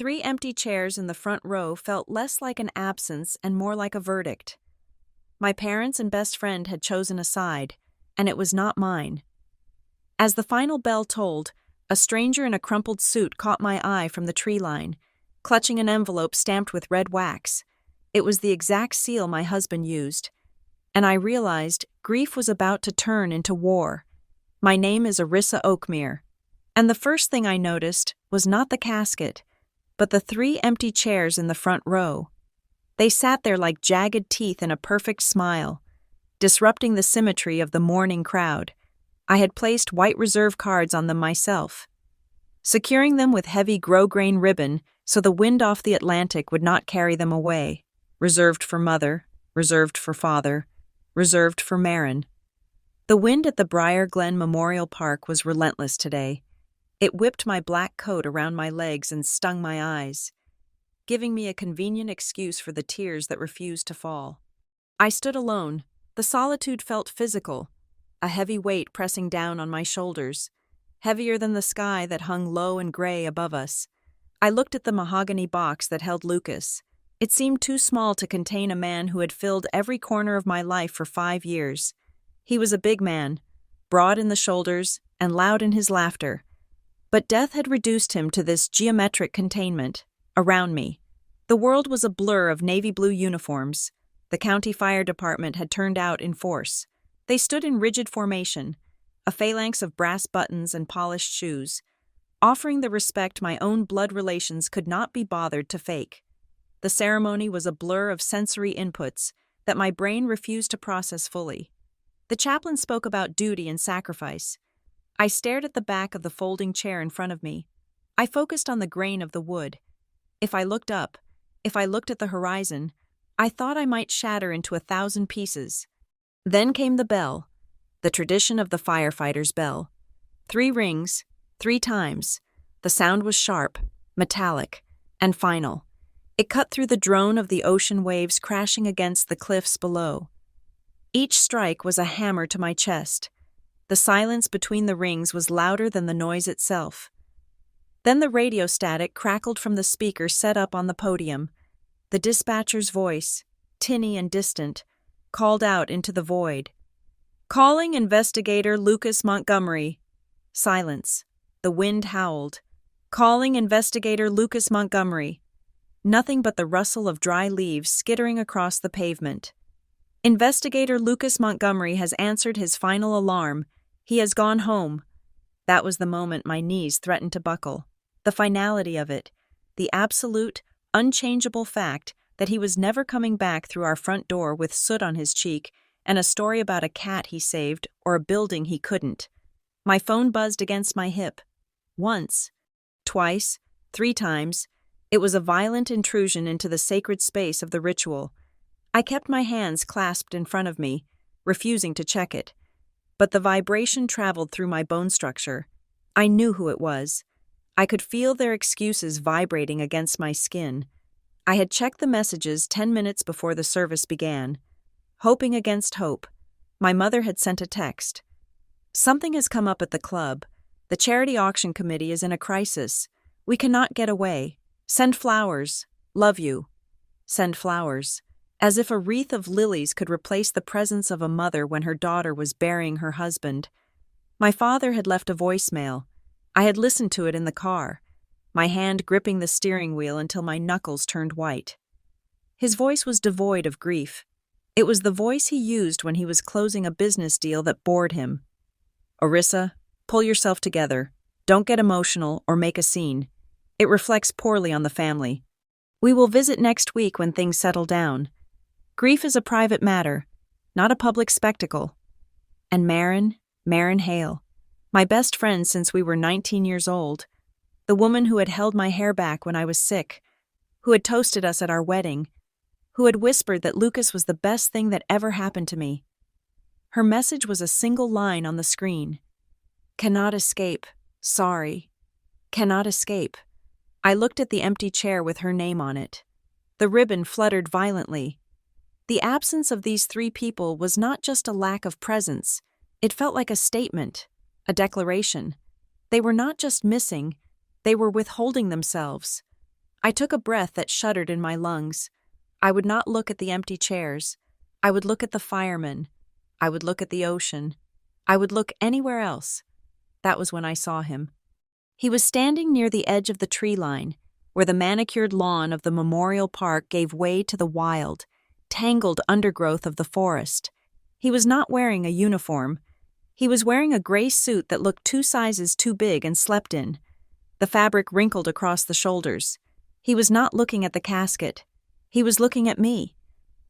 three empty chairs in the front row felt less like an absence and more like a verdict. My parents and best friend had chosen a side, and it was not mine. As the final bell tolled, a stranger in a crumpled suit caught my eye from the tree line, clutching an envelope stamped with red wax. It was the exact seal my husband used, and I realized grief was about to turn into war. My name is Arissa Oakmere, and the first thing I noticed was not the casket, but the three empty chairs in the front row. They sat there like jagged teeth in a perfect smile, disrupting the symmetry of the mourning crowd. I had placed white reserve cards on them myself, securing them with heavy grosgrain ribbon so the wind off the Atlantic would not carry them away. Reserved for mother, reserved for father, reserved for Marin. The wind at the Briar Glen Memorial Park was relentless today. It whipped my black coat around my legs and stung my eyes, giving me a convenient excuse for the tears that refused to fall. I stood alone. The solitude felt physical, a heavy weight pressing down on my shoulders, heavier than the sky that hung low and gray above us. I looked at the mahogany box that held Lucas. It seemed too small to contain a man who had filled every corner of my life for 5 years. He was a big man, broad in the shoulders and loud in his laughter. But death had reduced him to this geometric containment. Around me, the world was a blur of navy blue uniforms. The county fire department had turned out in force. They stood in rigid formation, a phalanx of brass buttons and polished shoes, offering the respect my own blood relations could not be bothered to fake. The ceremony was a blur of sensory inputs that my brain refused to process fully. The chaplain spoke about duty and sacrifice. I stared at the back of the folding chair in front of me. I focused on the grain of the wood. If I looked up, if I looked at the horizon, I thought I might shatter into 1,000 pieces. Then came the bell, the tradition of the firefighter's bell. 3 rings, 3 times. The sound was sharp, metallic, and final. It cut through the drone of the ocean waves crashing against the cliffs below. Each strike was a hammer to my chest. The silence between the rings was louder than the noise itself. Then the radio static crackled from the speaker set up on the podium. The dispatcher's voice, tinny and distant, called out into the void. "Calling investigator Lucas Montgomery." Silence. The wind howled. "Calling investigator Lucas Montgomery." Nothing but the rustle of dry leaves skittering across the pavement. "Investigator Lucas Montgomery has answered his final alarm. He has gone home." That was the moment my knees threatened to buckle. The finality of it, the absolute, unchangeable fact that he was never coming back through our front door with soot on his cheek and a story about a cat he saved or a building he couldn't. My phone buzzed against my hip. Once, twice, 3 times. It was a violent intrusion into the sacred space of the ritual. I kept my hands clasped in front of me, refusing to check it. But the vibration traveled through my bone structure. I knew who it was. I could feel their excuses vibrating against my skin. I had checked the messages 10 minutes before the service began. Hoping against hope, my mother had sent a text. "Something has come up at the club. The charity auction committee is in a crisis. We cannot get away. Send flowers. Love you." Send flowers. As if a wreath of lilies could replace the presence of a mother when her daughter was burying her husband. My father had left a voicemail. I had listened to it in the car, my hand gripping the steering wheel until my knuckles turned white. His voice was devoid of grief. It was the voice he used when he was closing a business deal that bored him. "Arissa, pull yourself together. Don't get emotional or make a scene. It reflects poorly on the family. We will visit next week when things settle down. Grief is a private matter, not a public spectacle." And Marin Hale, my best friend since we were 19 years old, the woman who had held my hair back when I was sick, who had toasted us at our wedding, who had whispered that Lucas was the best thing that ever happened to me. Her message was a single line on the screen. "Cannot escape. Sorry. Cannot escape." I looked at the empty chair with her name on it. The ribbon fluttered violently. The absence of these 3 people was not just a lack of presence. It felt like a statement, a declaration. They were not just missing, they were withholding themselves. I took a breath that shuddered in my lungs. I would not look at the empty chairs. I would look at the firemen. I would look at the ocean. I would look anywhere else. That was when I saw him. He was standing near the edge of the tree line, where the manicured lawn of the memorial park gave way to the wild, tangled undergrowth of the forest. He was not wearing a uniform. He was wearing a gray suit that looked 2 sizes too big and slept in. The fabric wrinkled across the shoulders. He was not looking at the casket. He was looking at me.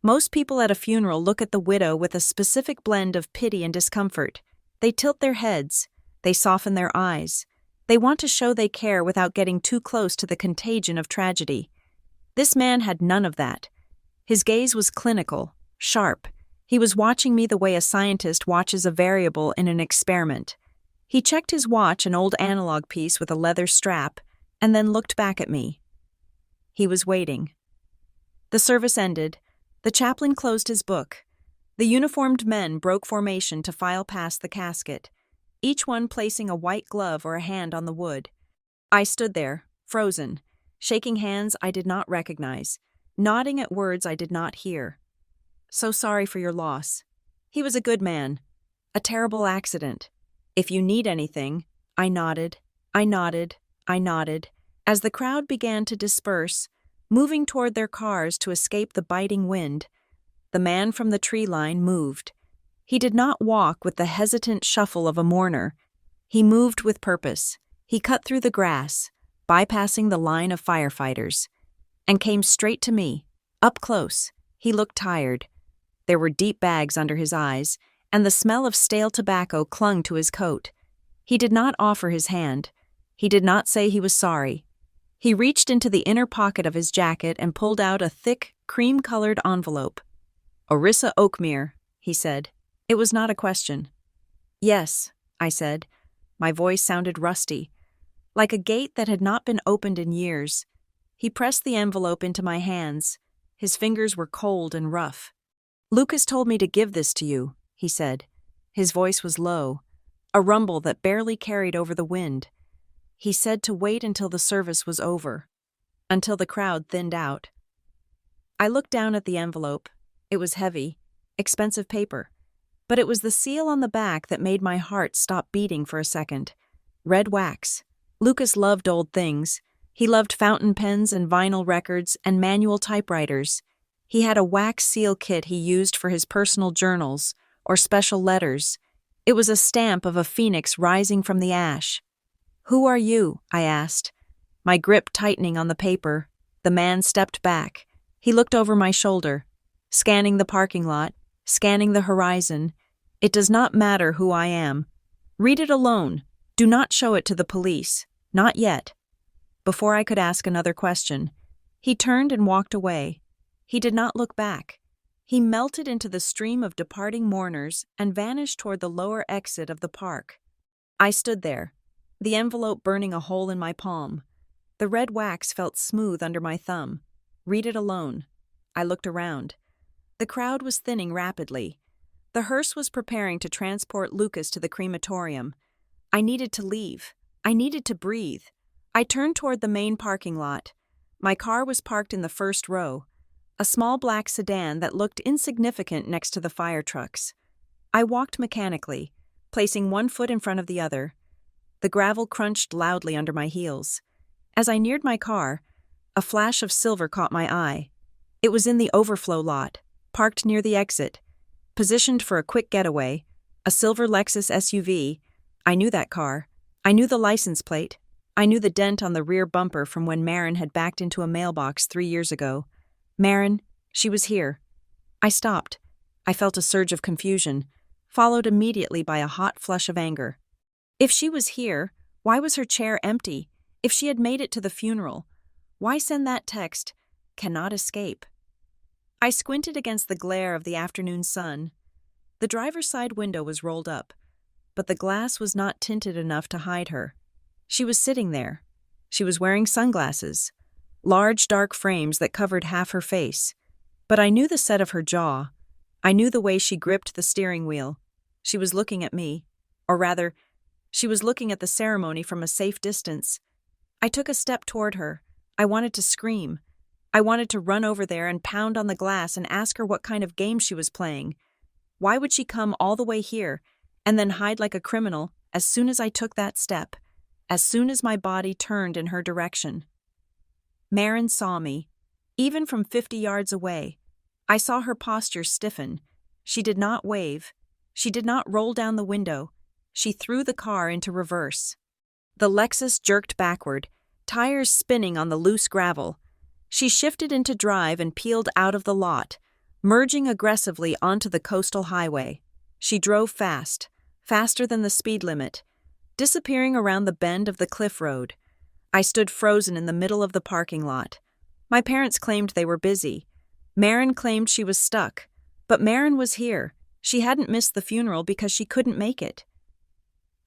Most people at a funeral look at the widow with a specific blend of pity and discomfort. They tilt their heads. They soften their eyes. They want to show they care without getting too close to the contagion of tragedy. This man had none of that. His gaze was clinical, sharp. He was watching me the way a scientist watches a variable in an experiment. He checked his watch, an old analog piece with a leather strap, and then looked back at me. He was waiting. The service ended. The chaplain closed his book. The uniformed men broke formation to file past the casket, each one placing a white glove or a hand on the wood. I stood there, frozen, shaking hands I did not recognize, nodding at words I did not hear. So sorry for your loss. He was a good man. A terrible accident. If you need anything, I nodded, I nodded, I nodded, as the crowd began to disperse, moving toward their cars to escape the biting wind. The man from the tree line moved. He did not walk with the hesitant shuffle of a mourner. He moved with purpose. He cut through the grass, bypassing the line of firefighters, and came straight to me, up close. He looked tired. There were deep bags under his eyes, and the smell of stale tobacco clung to his coat. He did not offer his hand. He did not say he was sorry. He reached into the inner pocket of his jacket and pulled out a thick, cream-colored envelope. "Orissa Oakmere," he said. It was not a question. "Yes," I said. My voice sounded rusty, like a gate that had not been opened in years. He pressed the envelope into my hands. His fingers were cold and rough. "Lucas told me to give this to you," he said. His voice was low, a rumble that barely carried over the wind. He said to wait until the service was over, until the crowd thinned out. I looked down at the envelope. It was heavy, expensive paper, but it was the seal on the back that made my heart stop beating for a second. Red wax. Lucas loved old things. He loved fountain pens and vinyl records and manual typewriters. He had a wax seal kit he used for his personal journals or special letters. It was a stamp of a phoenix rising from the ash. "Who are you?" I asked, my grip tightening on the paper. The man stepped back. He looked over my shoulder, scanning the parking lot, scanning the horizon. "It does not matter who I am. Read it alone. Do not show it to the police. Not yet." Before I could ask another question, he turned and walked away. He did not look back. He melted into the stream of departing mourners and vanished toward the lower exit of the park. I stood there, the envelope burning a hole in my palm. The red wax felt smooth under my thumb. Read it alone. I looked around. The crowd was thinning rapidly. The hearse was preparing to transport Lucas to the crematorium. I needed to leave. I needed to breathe. I turned toward the main parking lot. My car was parked in the first row, a small black sedan that looked insignificant next to the fire trucks. I walked mechanically, placing one foot in front of the other. The gravel crunched loudly under my heels. As I neared my car, a flash of silver caught my eye. It was in the overflow lot, parked near the exit, positioned for a quick getaway, a silver Lexus SUV. I knew that car. I knew the license plate. I knew the dent on the rear bumper from when Marin had backed into a mailbox 3 years ago. Marin, she was here. I stopped. I felt a surge of confusion, followed immediately by a hot flush of anger. If she was here, why was her chair empty? If she had made it to the funeral, why send that text, "Cannot escape"? I squinted against the glare of the afternoon sun. The driver's side window was rolled up, but the glass was not tinted enough to hide her. She was sitting there. She was wearing sunglasses, large dark frames that covered half her face. But I knew the set of her jaw. I knew the way she gripped the steering wheel. She was looking at me, or rather, she was looking at the ceremony from a safe distance. I took a step toward her. I wanted to scream. I wanted to run over there and pound on the glass and ask her what kind of game she was playing. Why would she come all the way here and then hide like a criminal as soon as I took that step, as soon as my body turned in her direction? Marin saw me, even from 50 yards away. I saw her posture stiffen. She did not wave. She did not roll down the window. She threw the car into reverse. The Lexus jerked backward, tires spinning on the loose gravel. She shifted into drive and peeled out of the lot, merging aggressively onto the coastal highway. She drove fast, faster than the speed limit, disappearing around the bend of the cliff road. I stood frozen in the middle of the parking lot. My parents claimed they were busy. Marin claimed she was stuck, but Marin was here. She hadn't missed the funeral because she couldn't make it.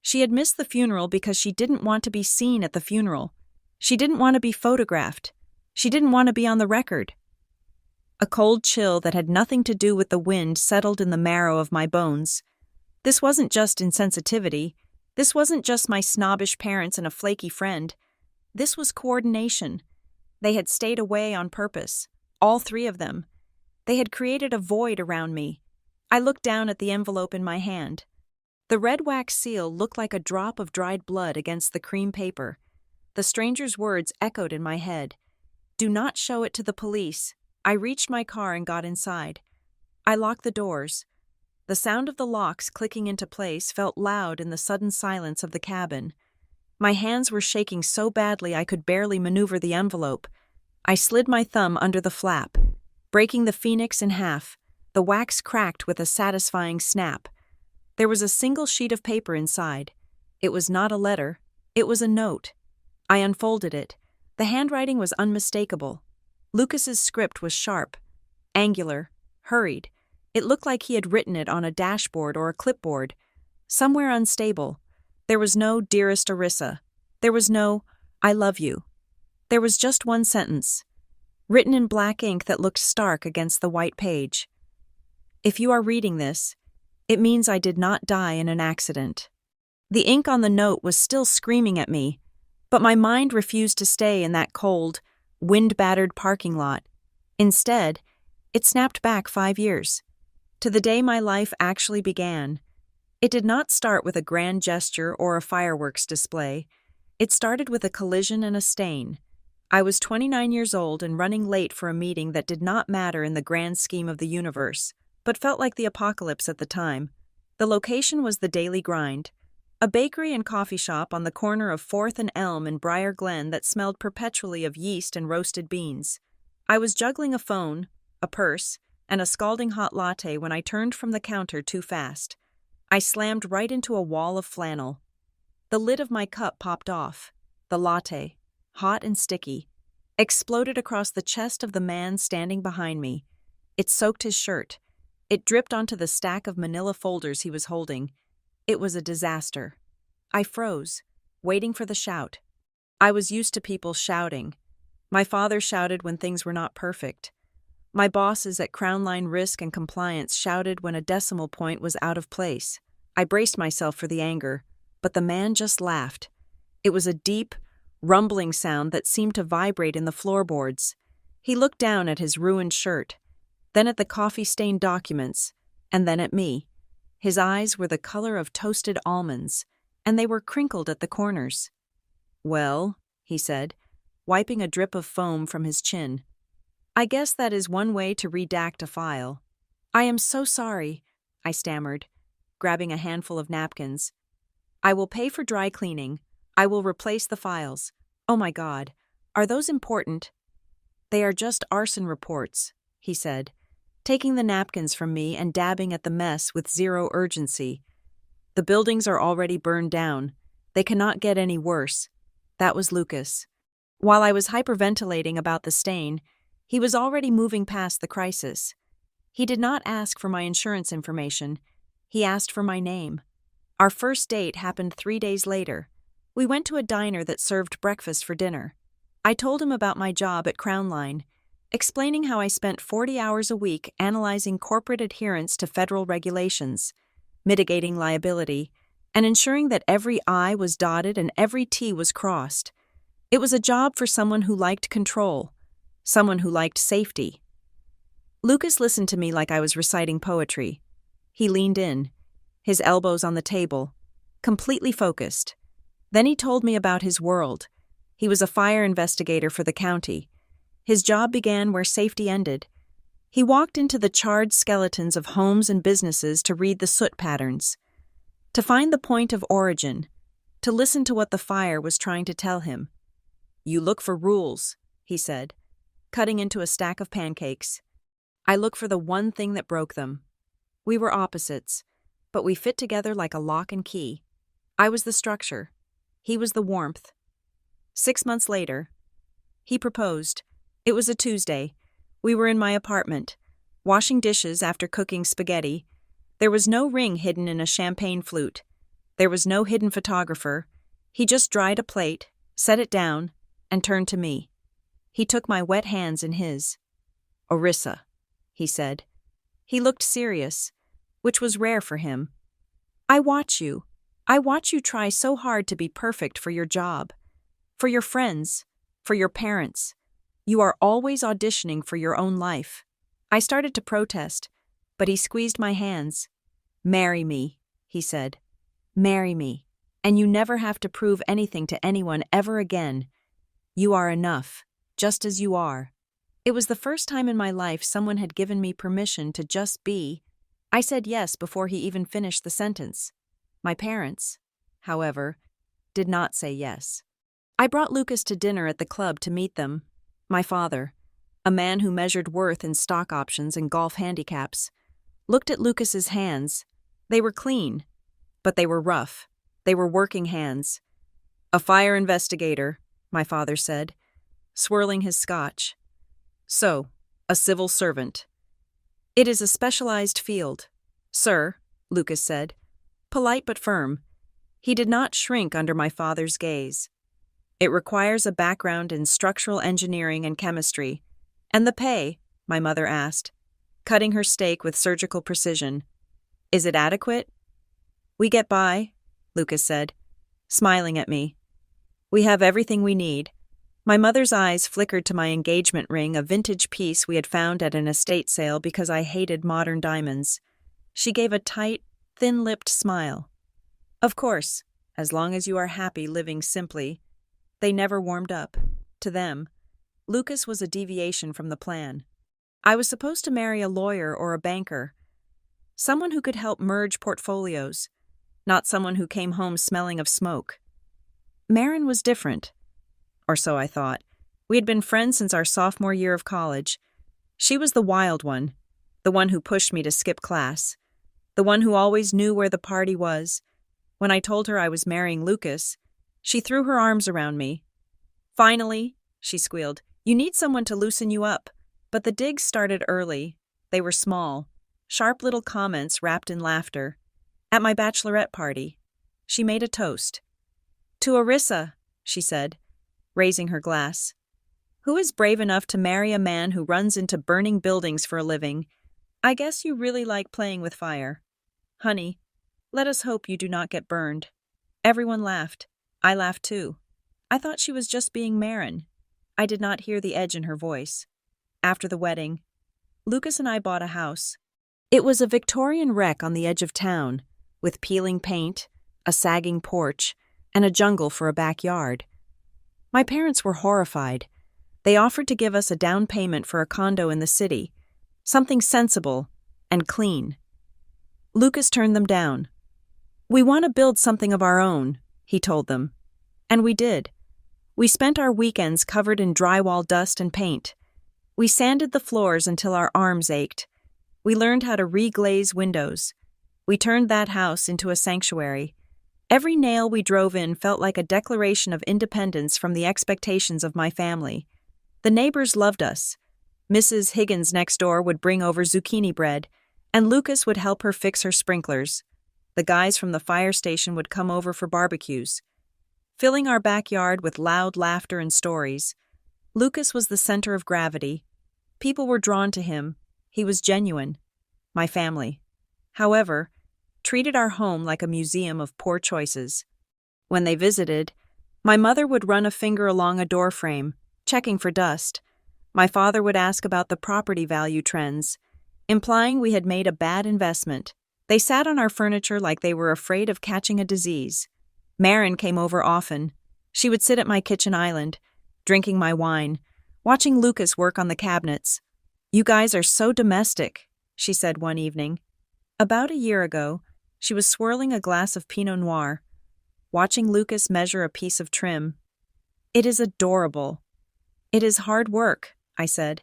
She had missed the funeral because she didn't want to be seen at the funeral. She didn't want to be photographed. She didn't want to be on the record. A cold chill that had nothing to do with the wind settled in the marrow of my bones. This wasn't just insensitivity. This wasn't just my snobbish parents and a flaky friend. This was coordination. They had stayed away on purpose, all three of them. They had created a void around me. I looked down at the envelope in my hand. The red wax seal looked like a drop of dried blood against the cream paper. The stranger's words echoed in my head. Do not show it to the police. I reached my car and got inside. I locked the doors. The sound of the locks clicking into place felt loud in the sudden silence of the cabin. My hands were shaking so badly I could barely maneuver the envelope. I slid my thumb under the flap, breaking the phoenix in half. The wax cracked with a satisfying snap. There was a single sheet of paper inside. It was not a letter. It was a note. I unfolded it. The handwriting was unmistakable. Lucas's script was sharp, angular, hurried. It looked like he had written it on a dashboard or a clipboard. Somewhere unstable. There was no "Dearest Arissa." There was no "I love you." There was just one sentence, written in black ink that looked stark against the white page. If you are reading this, it means I did not die in an accident. The ink on the note was still screaming at me, but my mind refused to stay in that cold, wind-battered parking lot. Instead, it snapped back 5 years, to the day my life actually began. It did not start with a grand gesture or a fireworks display. It started with a collision and a stain. I was 29 years old and running late for a meeting that did not matter in the grand scheme of the universe, but felt like the apocalypse at the time. The location was the Daily Grind, a bakery and coffee shop on the corner of 4th and Elm in Briar Glen that smelled perpetually of yeast and roasted beans. I was juggling a phone, a purse, and a scalding hot latte when I turned from the counter too fast. I slammed right into a wall of flannel. The lid of my cup popped off. The latte, hot and sticky, exploded across the chest of the man standing behind me. It soaked his shirt. It dripped onto the stack of manila folders he was holding. It was a disaster. I froze, waiting for the shout. I was used to people shouting. My father shouted when things were not perfect. My bosses at Crown Line Risk and Compliance shouted when a decimal point was out of place. I braced myself for the anger, but the man just laughed. It was a deep, rumbling sound that seemed to vibrate in the floorboards. He looked down at his ruined shirt, then at the coffee-stained documents, and then at me. His eyes were the color of toasted almonds, and they were crinkled at the corners. "Well," he said, wiping a drip of foam from his chin, "I guess that is one way to redact a file." "I am so sorry," I stammered, grabbing a handful of napkins. "I will pay for dry cleaning. I will replace the files. Oh my God, are those important?" "They are just arson reports," he said, taking the napkins from me and dabbing at the mess with zero urgency. "The buildings are already burned down. They cannot get any worse." That was Lucas. While I was hyperventilating about the stain, he was already moving past the crisis. He did not ask for my insurance information. He asked for my name. Our first date happened 3 days later. We went to a diner that served breakfast for dinner. I told him about my job at Crown Line, explaining how I spent 40 hours a week analyzing corporate adherence to federal regulations, mitigating liability, and ensuring that every I was dotted and every T was crossed. It was a job for someone who liked control, someone who liked safety. Lucas listened to me like I was reciting poetry. He leaned in, his elbows on the table, completely focused. Then he told me about his world. He was a fire investigator for the county. His job began where safety ended. He walked into the charred skeletons of homes and businesses to read the soot patterns, to find the point of origin, to listen to what the fire was trying to tell him. "You look for rules," he said, cutting into a stack of pancakes. "I look for the one thing that broke them." We were opposites, but we fit together like a lock and key. I was the structure. He was the warmth. 6 months later, he proposed. It was a Tuesday. We were in my apartment, washing dishes after cooking spaghetti. There was no ring hidden in a champagne flute. There was no hidden photographer. He just dried a plate, set it down, and turned to me. He took my wet hands in his. "Orissa," he said. He looked serious, which was rare for him. I watch you try so hard to be perfect for your job, for your friends, for your parents. You are always auditioning for your own life." I started to protest, but he squeezed my hands. "Marry me," he said. "Marry me, and you never have to prove anything to anyone ever again. You are enough, just as you are." It was the first time in my life someone had given me permission to just be. I said yes before he even finished the sentence. My parents, however, did not say yes. I brought Lucas to dinner at the club to meet them. My father, a man who measured worth in stock options and golf handicaps, looked at Lucas's hands. They were clean, but they were rough. They were working hands. "A fire investigator," my father said, swirling his scotch. "So, a civil servant." "It is a specialized field, sir," Lucas said, polite but firm. He did not shrink under my father's gaze. "It requires a background in structural engineering and chemistry." "And the pay?" my mother asked, cutting her steak with surgical precision. "Is it adequate?" "We get by," Lucas said, smiling at me. "We have everything we need." My mother's eyes flickered to my engagement ring, a vintage piece we had found at an estate sale because I hated modern diamonds. She gave a tight, thin-lipped smile. "Of course, as long as you are happy living simply." They never warmed up. To them, Lucas was a deviation from the plan. I was supposed to marry a lawyer or a banker, someone who could help merge portfolios, not someone who came home smelling of smoke. Marin was different, or so I thought. We had been friends since our sophomore year of college. She was the wild one, the one who pushed me to skip class, the one who always knew where the party was. When I told her I was marrying Lucas, she threw her arms around me. "Finally," she squealed, "you need someone to loosen you up." But the digs started early. They were small, sharp little comments wrapped in laughter. At my bachelorette party, she made a toast. "To Orissa," she said, raising her glass. "Who is brave enough to marry a man who runs into burning buildings for a living? I guess you really like playing with fire. Honey, let us hope you do not get burned." Everyone laughed. I laughed too. I thought she was just being Marin. I did not hear the edge in her voice. After the wedding, Lucas and I bought a house. It was a Victorian wreck on the edge of town, with peeling paint, a sagging porch, and a jungle for a backyard. My parents were horrified. They offered to give us a down payment for a condo in the city, something sensible and clean. Lucas turned them down. "We want to build something of our own," he told them. And we did. We spent our weekends covered in drywall dust and paint. We sanded the floors until our arms ached. We learned how to reglaze windows. We turned that house into a sanctuary. Every nail we drove in felt like a declaration of independence from the expectations of my family. The neighbors loved us. Mrs. Higgins next door would bring over zucchini bread, and Lucas would help her fix her sprinklers. The guys from the fire station would come over for barbecues. Filling our backyard with loud laughter and stories, Lucas was the center of gravity. People were drawn to him. He was genuine. My family, however, treated our home like a museum of poor choices. When they visited, My mother would run a finger along a door frame, checking for dust. My father would ask about the property value trends, implying we had made a bad investment. They sat on our furniture like they were afraid of catching a disease. Marin came over often. She would sit at my kitchen island, drinking my wine, watching Lucas work on the cabinets. "You guys are so domestic," she said one evening. About a year ago, she was swirling a glass of Pinot Noir, watching Lucas measure a piece of trim. "It is adorable." "It is hard work," I said,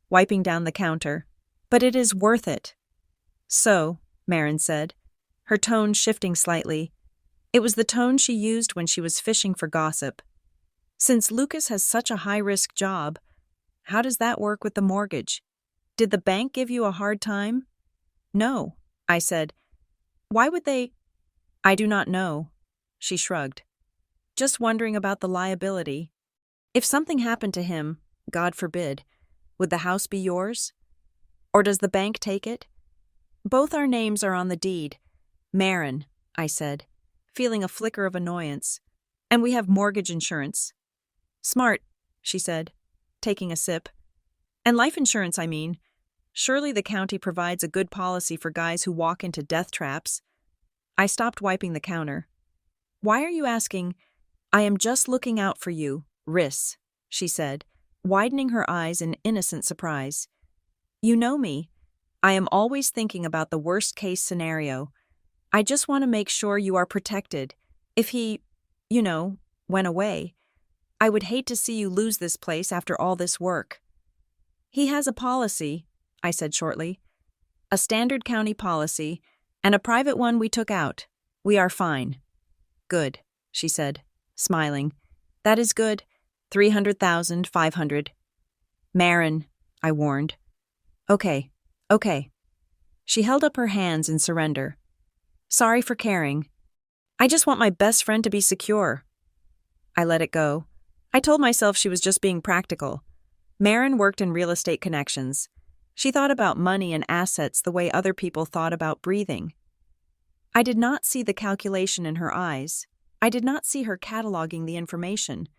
wiping down the counter, "but it is worth it." "So," Marin said, her tone shifting slightly. It was the tone she used when she was fishing for gossip. "Since Lucas has such a high-risk job, how does that work with the mortgage? Did the bank give you a hard time?" "No," I said. "Why would they?" "I do not know," she shrugged. "Just wondering about the liability. If something happened to him, God forbid, would the house be yours? Or does the bank take it?" "Both our names are on the deed. Marin," I said, feeling a flicker of annoyance. "And we have mortgage insurance." "Smart," she said, taking a sip. "And life insurance, I mean. Surely the county provides a good policy for guys who walk into death traps." I stopped wiping the counter. "Why are you asking?" "I am just looking out for you, Riss," she said, widening her eyes in innocent surprise. "You know me. I am always thinking about the worst-case scenario. I just want to make sure you are protected. If he, went away, I would hate to see you lose this place after all this work." "He has a policy," I said shortly. "A standard county policy, and a private one we took out. We are fine." "Good," she said, smiling. "That is good. 300,000, 500. "Marin," I warned. Okay. She held up her hands in surrender. "Sorry for caring. I just want my best friend to be secure." I let it go. I told myself she was just being practical. Marin worked in real estate connections. She thought about money and assets the way other people thought about breathing. I did not see the calculation in her eyes. I did not see her cataloging the information,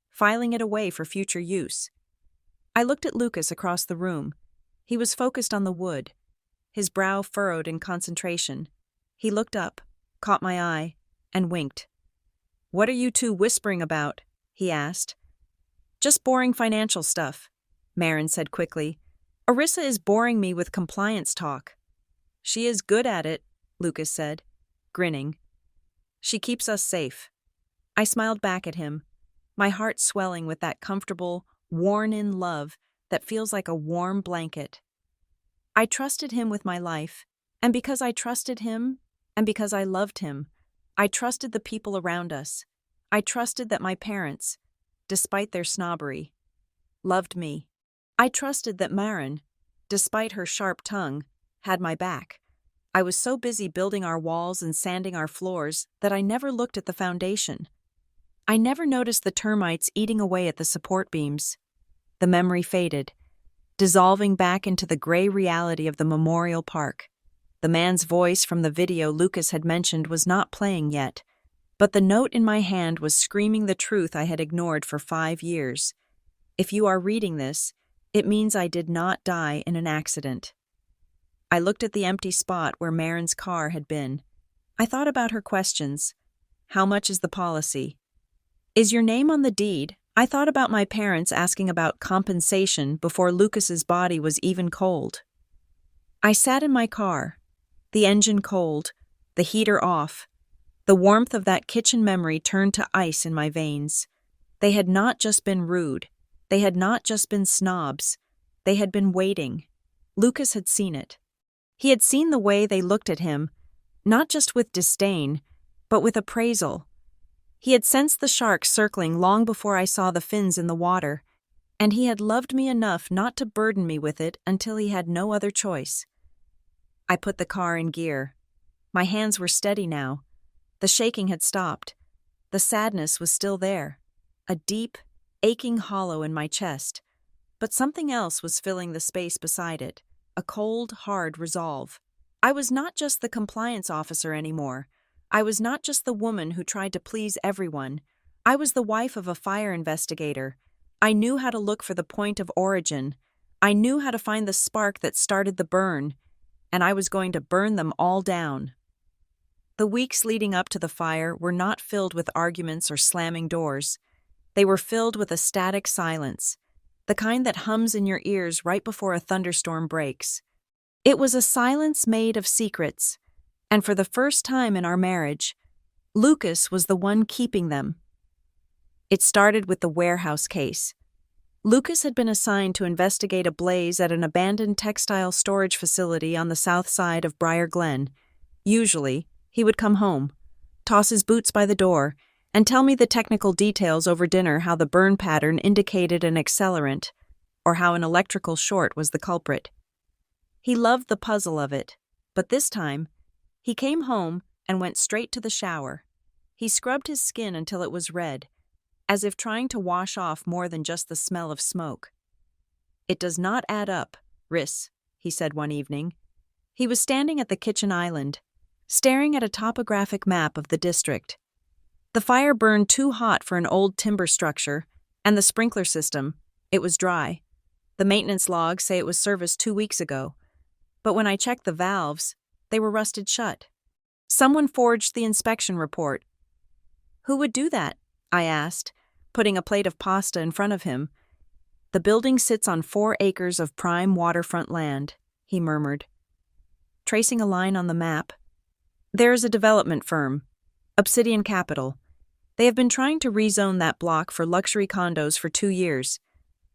filing it away for future use. I looked at Lucas across the room. He was focused on the wood, his brow furrowed in concentration. He looked up, caught my eye, and winked. "What are you two whispering about?" he asked. "Just boring financial stuff," Marin said quickly. "Orissa is boring me with compliance talk." "She is good at it," Lucas said, grinning. "She keeps us safe." I smiled back at him, my heart swelling with that comfortable, worn-in love that feels like a warm blanket. I trusted him with my life, and because I trusted him, and because I loved him, I trusted the people around us. I trusted that my parents, despite their snobbery, loved me. I trusted that Marin, despite her sharp tongue, had my back. I was so busy building our walls and sanding our floors that I never looked at the foundation. I never noticed the termites eating away at the support beams. The memory faded, dissolving back into the gray reality of the memorial park. The man's voice from the video Lucas had mentioned was not playing yet, but the note in my hand was screaming the truth I had ignored for 5 years. If you are reading this, it means I did not die in an accident. I looked at the empty spot where Marin's car had been. I thought about her questions. How much is the policy? Is your name on the deed? I thought about my parents asking about compensation before Lucas's body was even cold. I sat in my car, the engine cold, the heater off. The warmth of that kitchen memory turned to ice in my veins. They had not just been rude. They had not just been snobs. They had been waiting. Lucas had seen it. He had seen the way they looked at him, not just with disdain, but with appraisal. He had sensed the shark circling long before I saw the fins in the water, and he had loved me enough not to burden me with it until he had no other choice. I put the car in gear. My hands were steady now. The shaking had stopped. The sadness was still there, a deep, aching hollow in my chest, but something else was filling the space beside it, a cold, hard resolve. I was not just the compliance officer anymore. I was not just the woman who tried to please everyone. I was the wife of a fire investigator. I knew how to look for the point of origin. I knew how to find the spark that started the burn, and I was going to burn them all down. The weeks leading up to the fire were not filled with arguments or slamming doors. They were filled with a static silence, the kind that hums in your ears right before a thunderstorm breaks. It was a silence made of secrets, and for the first time in our marriage, Lucas was the one keeping them. It started with the warehouse case. Lucas had been assigned to investigate a blaze at an abandoned textile storage facility on the south side of Briar Glen. Usually, he would come home, toss his boots by the door, and tell me the technical details over dinner, how the burn pattern indicated an accelerant, or how an electrical short was the culprit. He loved the puzzle of it, but this time, he came home and went straight to the shower. He scrubbed his skin until it was red, as if trying to wash off more than just the smell of smoke. "It does not add up, Riss," he said one evening. He was standing at the kitchen island, staring at a topographic map of the district. The fire burned too hot for an old timber structure, and the sprinkler system, it was dry. The maintenance logs say it was serviced 2 weeks ago, but when I checked the valves, they were rusted shut. Someone forged the inspection report. "Who would do that?" I asked, putting a plate of pasta in front of him. "The building sits on 4 acres of prime waterfront land," he murmured. Tracing a line on the map, "There is a development firm, Obsidian Capital. They have been trying to rezone that block for luxury condos for 2 years.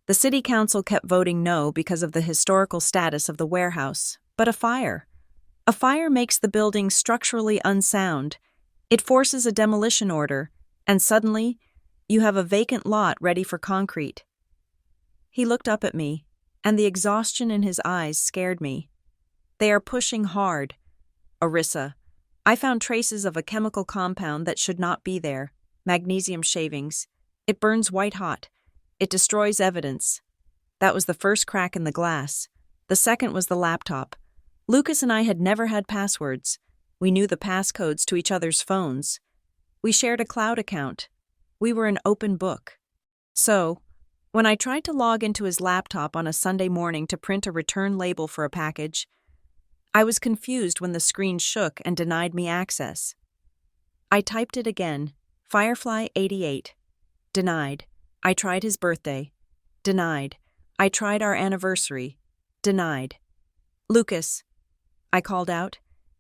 The city council kept voting no because of the historical status of the warehouse, but a fire makes the building structurally unsound. It forces a demolition order, and suddenly, you have a vacant lot ready for concrete." He looked up at me, and the exhaustion in his eyes scared me. "They are pushing hard. Orissa, I found traces of a chemical compound that should not be there, magnesium shavings. It burns white hot. It destroys evidence." That was the first crack in the glass. The second was the laptop. Lucas and I had never had passwords. We knew the passcodes to each other's phones. We shared a cloud account. We were an open book. So, when I tried to log into his laptop on a Sunday morning to print a return label for a package, I was confused when the screen shook and denied me access. I typed it again, Firefly 88. Denied. I tried his birthday. Denied. I tried our anniversary. Denied. "Lucas," I called out.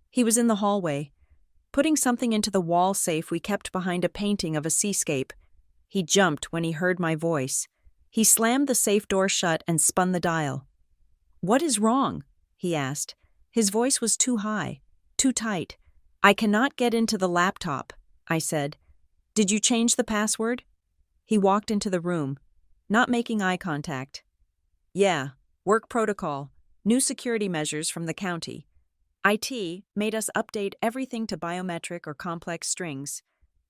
He was in the hallway, putting something into the wall safe we kept behind a painting of a seascape. He jumped when he heard my voice. He slammed the safe door shut and spun the dial. "What is wrong?" he asked. His voice was too high, too tight. "I cannot get into the laptop," I said. "Did you change the password?" He walked into the room, not making eye contact. "Yeah, work protocol, new security measures from the county. IT made us update everything to biometric or complex strings.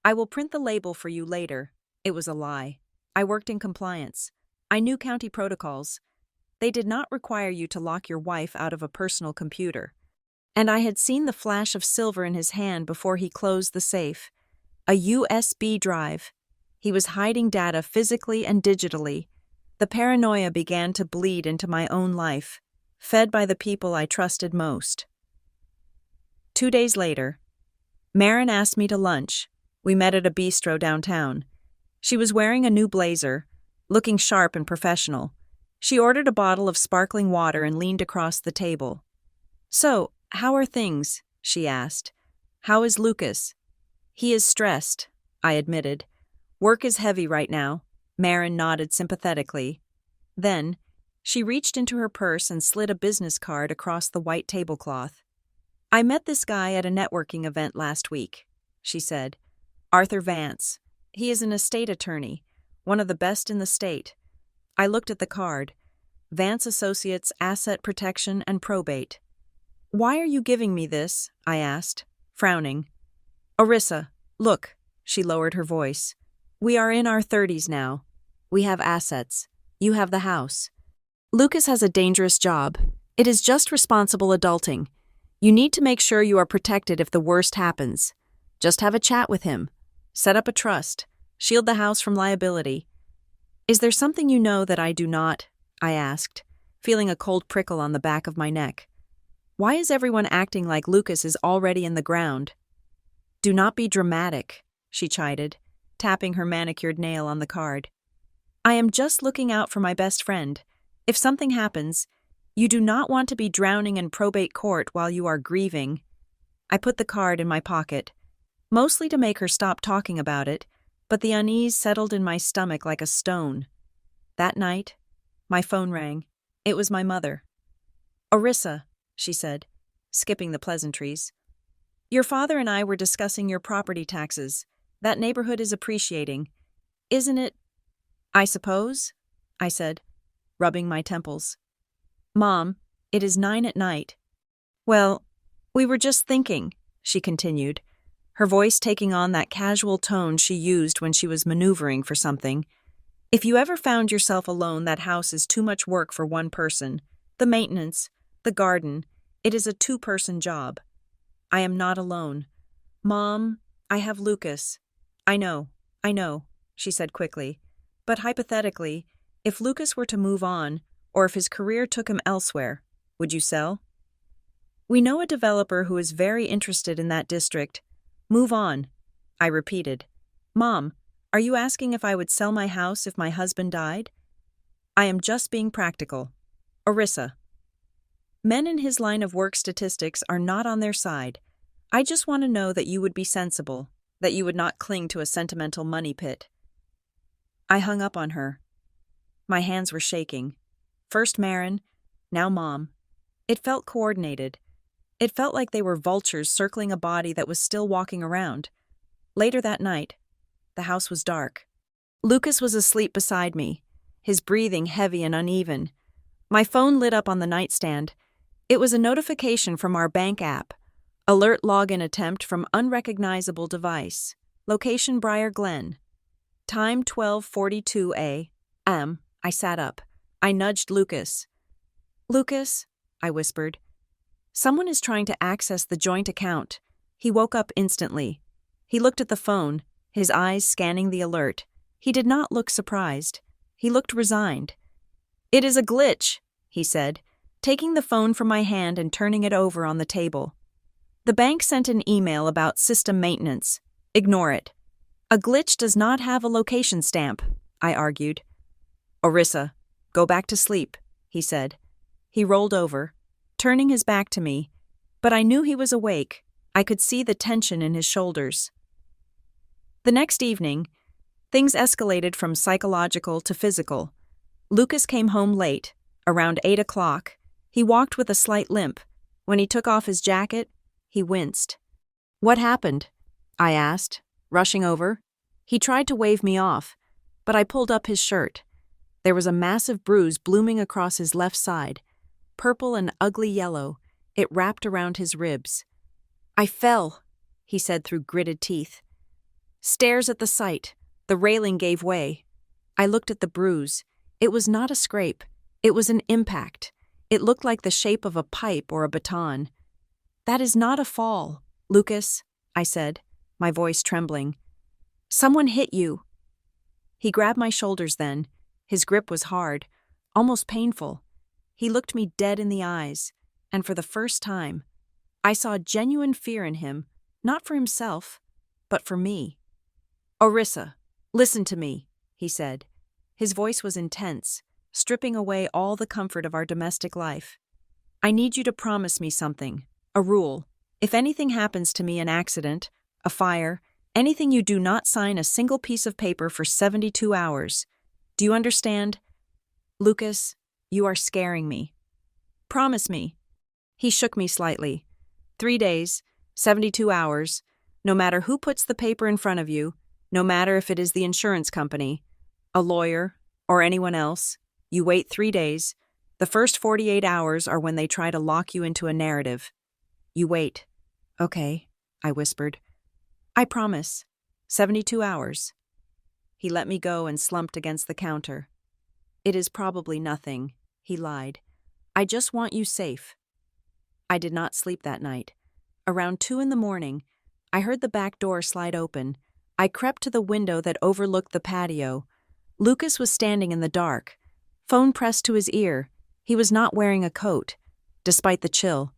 I will print the label for you later." It was a lie. I worked in compliance. I knew county protocols. They did not require you to lock your wife out of a personal computer. And I had seen the flash of silver in his hand before he closed the safe. A USB drive. He was hiding data physically and digitally. The paranoia began to bleed into my own life, fed by the people I trusted most. 2 days later, Marin asked me to lunch. We met at a bistro downtown. She was wearing a new blazer, looking sharp and professional. She ordered a bottle of sparkling water and leaned across the table. "So, how are things?" she asked. "How is Lucas?" "He is stressed," I admitted. "Work is heavy right now." Marin nodded sympathetically. Then, she reached into her purse and slid a business card across the white tablecloth. "I met this guy at a networking event last week," she said. "Arthur Vance. He is an estate attorney, one of the best in the state." I looked at the card. Vance Associates Asset Protection and Probate. "Why are you giving me this?" I asked, frowning. "Orissa, look," she lowered her voice. "We are in our 30s now. We have assets. You have the house. Lucas has a dangerous job. It is just responsible adulting. You need to make sure you are protected if the worst happens. Just have a chat with him. Set up a trust. Shield the house from liability. Is there something you know that I do not? I asked, feeling a cold prickle on the back of my neck. Why is everyone acting like Lucas is already in the ground? Do not be dramatic, she chided, tapping her manicured nail on the card. I am just looking out for my best friend. If something happens, you do not want to be drowning in probate court while you are grieving. I put the card in my pocket, mostly to make her stop talking about it, but the unease settled in my stomach like a stone. That night, my phone rang. It was my mother. Orissa, she said, skipping the pleasantries. Your father and I were discussing your property taxes. That neighborhood is appreciating. Isn't it? I suppose, I said, rubbing my temples. Mom, it is 9 at night. Well, we were just thinking, she continued, her voice taking on that casual tone she used when she was maneuvering for something. If you ever found yourself alone, that house is too much work for one person. The maintenance, the garden, it is a two-person job. I am not alone. Mom, I have Lucas. I know, she said quickly. But hypothetically, if Lucas were to move on, or if his career took him elsewhere, would you sell? We know a developer who is very interested in that district. Move on, I repeated. Mom, are you asking if I would sell my house if my husband died? I am just being practical. Orissa. Men in his line of work statistics are not on their side. I just want to know that you would be sensible, that you would not cling to a sentimental money pit. I hung up on her. My hands were shaking. First Marin, now Mom. It felt coordinated. It felt like they were vultures circling a body that was still walking around. Later that night, the house was dark. Lucas was asleep beside me, his breathing heavy and uneven. My phone lit up on the nightstand. It was a notification from our bank app. Alert login attempt from unrecognizable device. Location Briar Glen. Time 12:42 a.m. I sat up. I nudged Lucas. Lucas, I whispered. Someone is trying to access the joint account. He woke up instantly. He looked at the phone, his eyes scanning the alert. He did not look surprised. He looked resigned. It is a glitch, he said, taking the phone from my hand and turning it over on the table. The bank sent an email about system maintenance. Ignore it. A glitch does not have a location stamp, I argued. Orissa, go back to sleep, he said. He rolled over, turning his back to me, but I knew he was awake. I could see the tension in his shoulders. The next evening, things escalated from psychological to physical. Lucas came home late, around 8 o'clock. He walked with a slight limp. When he took off his jacket, he winced. What happened? I asked, rushing over. He tried to wave me off, but I pulled up his shirt. There was a massive bruise blooming across his left side, purple and ugly yellow. It wrapped around his ribs. I fell, he said through gritted teeth. Stares at the sight. The railing gave way. I looked at the bruise. It was not a scrape. It was an impact. It looked like the shape of a pipe or a baton. That is not a fall, Lucas, I said, my voice trembling. Someone hit you. He grabbed my shoulders then. His grip was hard, almost painful. He looked me dead in the eyes, and for the first time, I saw genuine fear in him, not for himself, but for me. Orissa, listen to me, he said. His voice was intense, stripping away all the comfort of our domestic life. I need you to promise me something, a rule. If anything happens to me, an accident, a fire, anything, you do not sign a single piece of paper for 72 hours. Do you understand? Lucas, you are scaring me. Promise me. He shook me slightly. 3 days, 72 hours, no matter who puts the paper in front of you, no matter if it is the insurance company, a lawyer, or anyone else, you wait 3 days. The first 48 hours are when they try to lock you into a narrative. You wait. Okay, I whispered. I promise. 72 hours. He let me go and slumped against the counter. It is probably nothing, he lied. I just want you safe. I did not sleep that night. Around 2 a.m, I heard the back door slide open. I crept to the window that overlooked the patio. Lucas was standing in the dark, phone pressed to his ear. He was not wearing a coat, despite the chill.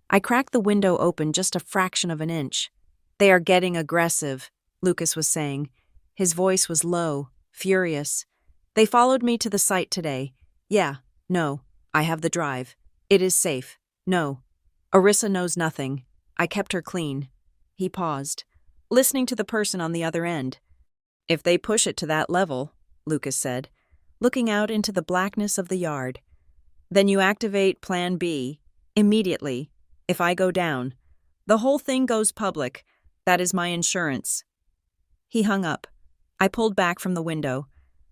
I cracked the window open just a fraction of an inch. "They are getting aggressive," Lucas was saying. His voice was low, furious. "They followed me to the site today. Yeah, no, I have the drive. It is safe. No. Orissa knows nothing. I kept her clean." He paused, listening to the person on the other end. "If they push it to that level," Lucas said, looking out into the blackness of the yard, "then you activate Plan B, immediately, if I go down. The whole thing goes public. That is my insurance." He hung up. I pulled back from the window,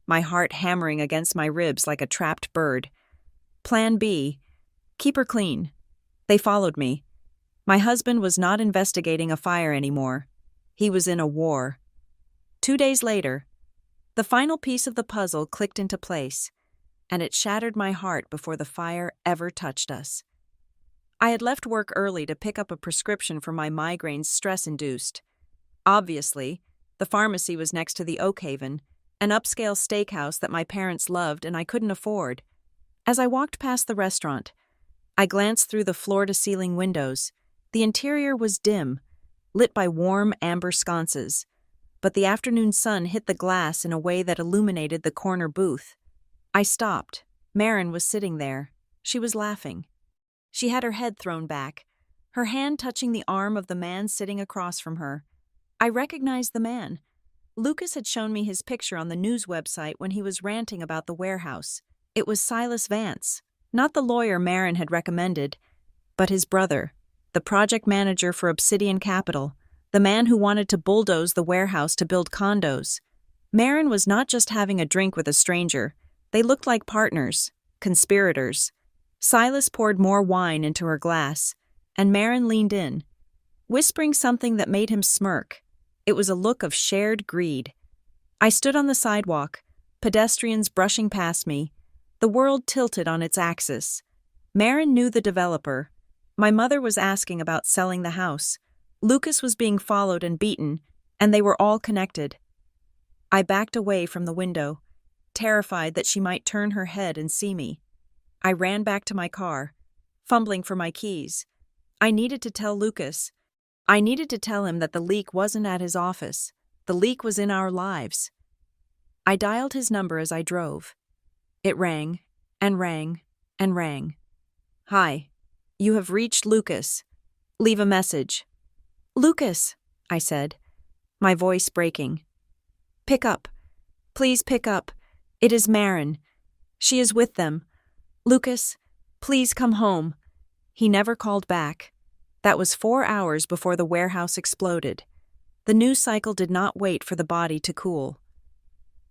my heart hammering against my ribs like a trapped bird. Plan B. Keep her clean. They followed me. My husband was not investigating a fire anymore. He was in a war. 2 days later, the final piece of the puzzle clicked into place, and it shattered my heart before the fire ever touched us. I had left work early to pick up a prescription for my migraines stress-induced. Obviously, the pharmacy was next to the Oak Haven, an upscale steakhouse that my parents loved and I couldn't afford. As I walked past the restaurant, I glanced through the floor-to-ceiling windows. The interior was dim, lit by warm amber sconces, but the afternoon sun hit the glass in a way that illuminated the corner booth. I stopped. Marin was sitting there. She was laughing. She had her head thrown back, her hand touching the arm of the man sitting across from her. I recognized the man. Lucas had shown me his picture on the news website when he was ranting about the warehouse. It was Silas Vance, not the lawyer Marin had recommended, but his brother, the project manager for Obsidian Capital, the man who wanted to bulldoze the warehouse to build condos. Marin was not just having a drink with a stranger. They looked like partners, conspirators. Silas poured more wine into her glass, and Marin leaned in, whispering something that made him smirk. It was a look of shared greed. I stood on the sidewalk, pedestrians brushing past me, the world tilted on its axis. Marin knew the developer. My mother was asking about selling the house. Lucas was being followed and beaten, and they were all connected. I backed away from the window, terrified that she might turn her head and see me. I ran back to my car, fumbling for my keys. I needed to tell Lucas. I needed to tell him that the leak wasn't at his office. The leak was in our lives. I dialed his number as I drove. It rang, and rang, and rang. "Hi, you have reached Lucas. Leave a message." "Lucas," I said, my voice breaking. "Pick up. Please pick up. It is Marin. She is with them. Lucas, please come home." He never called back. That was 4 hours before the warehouse exploded. The news cycle did not wait for the body to cool.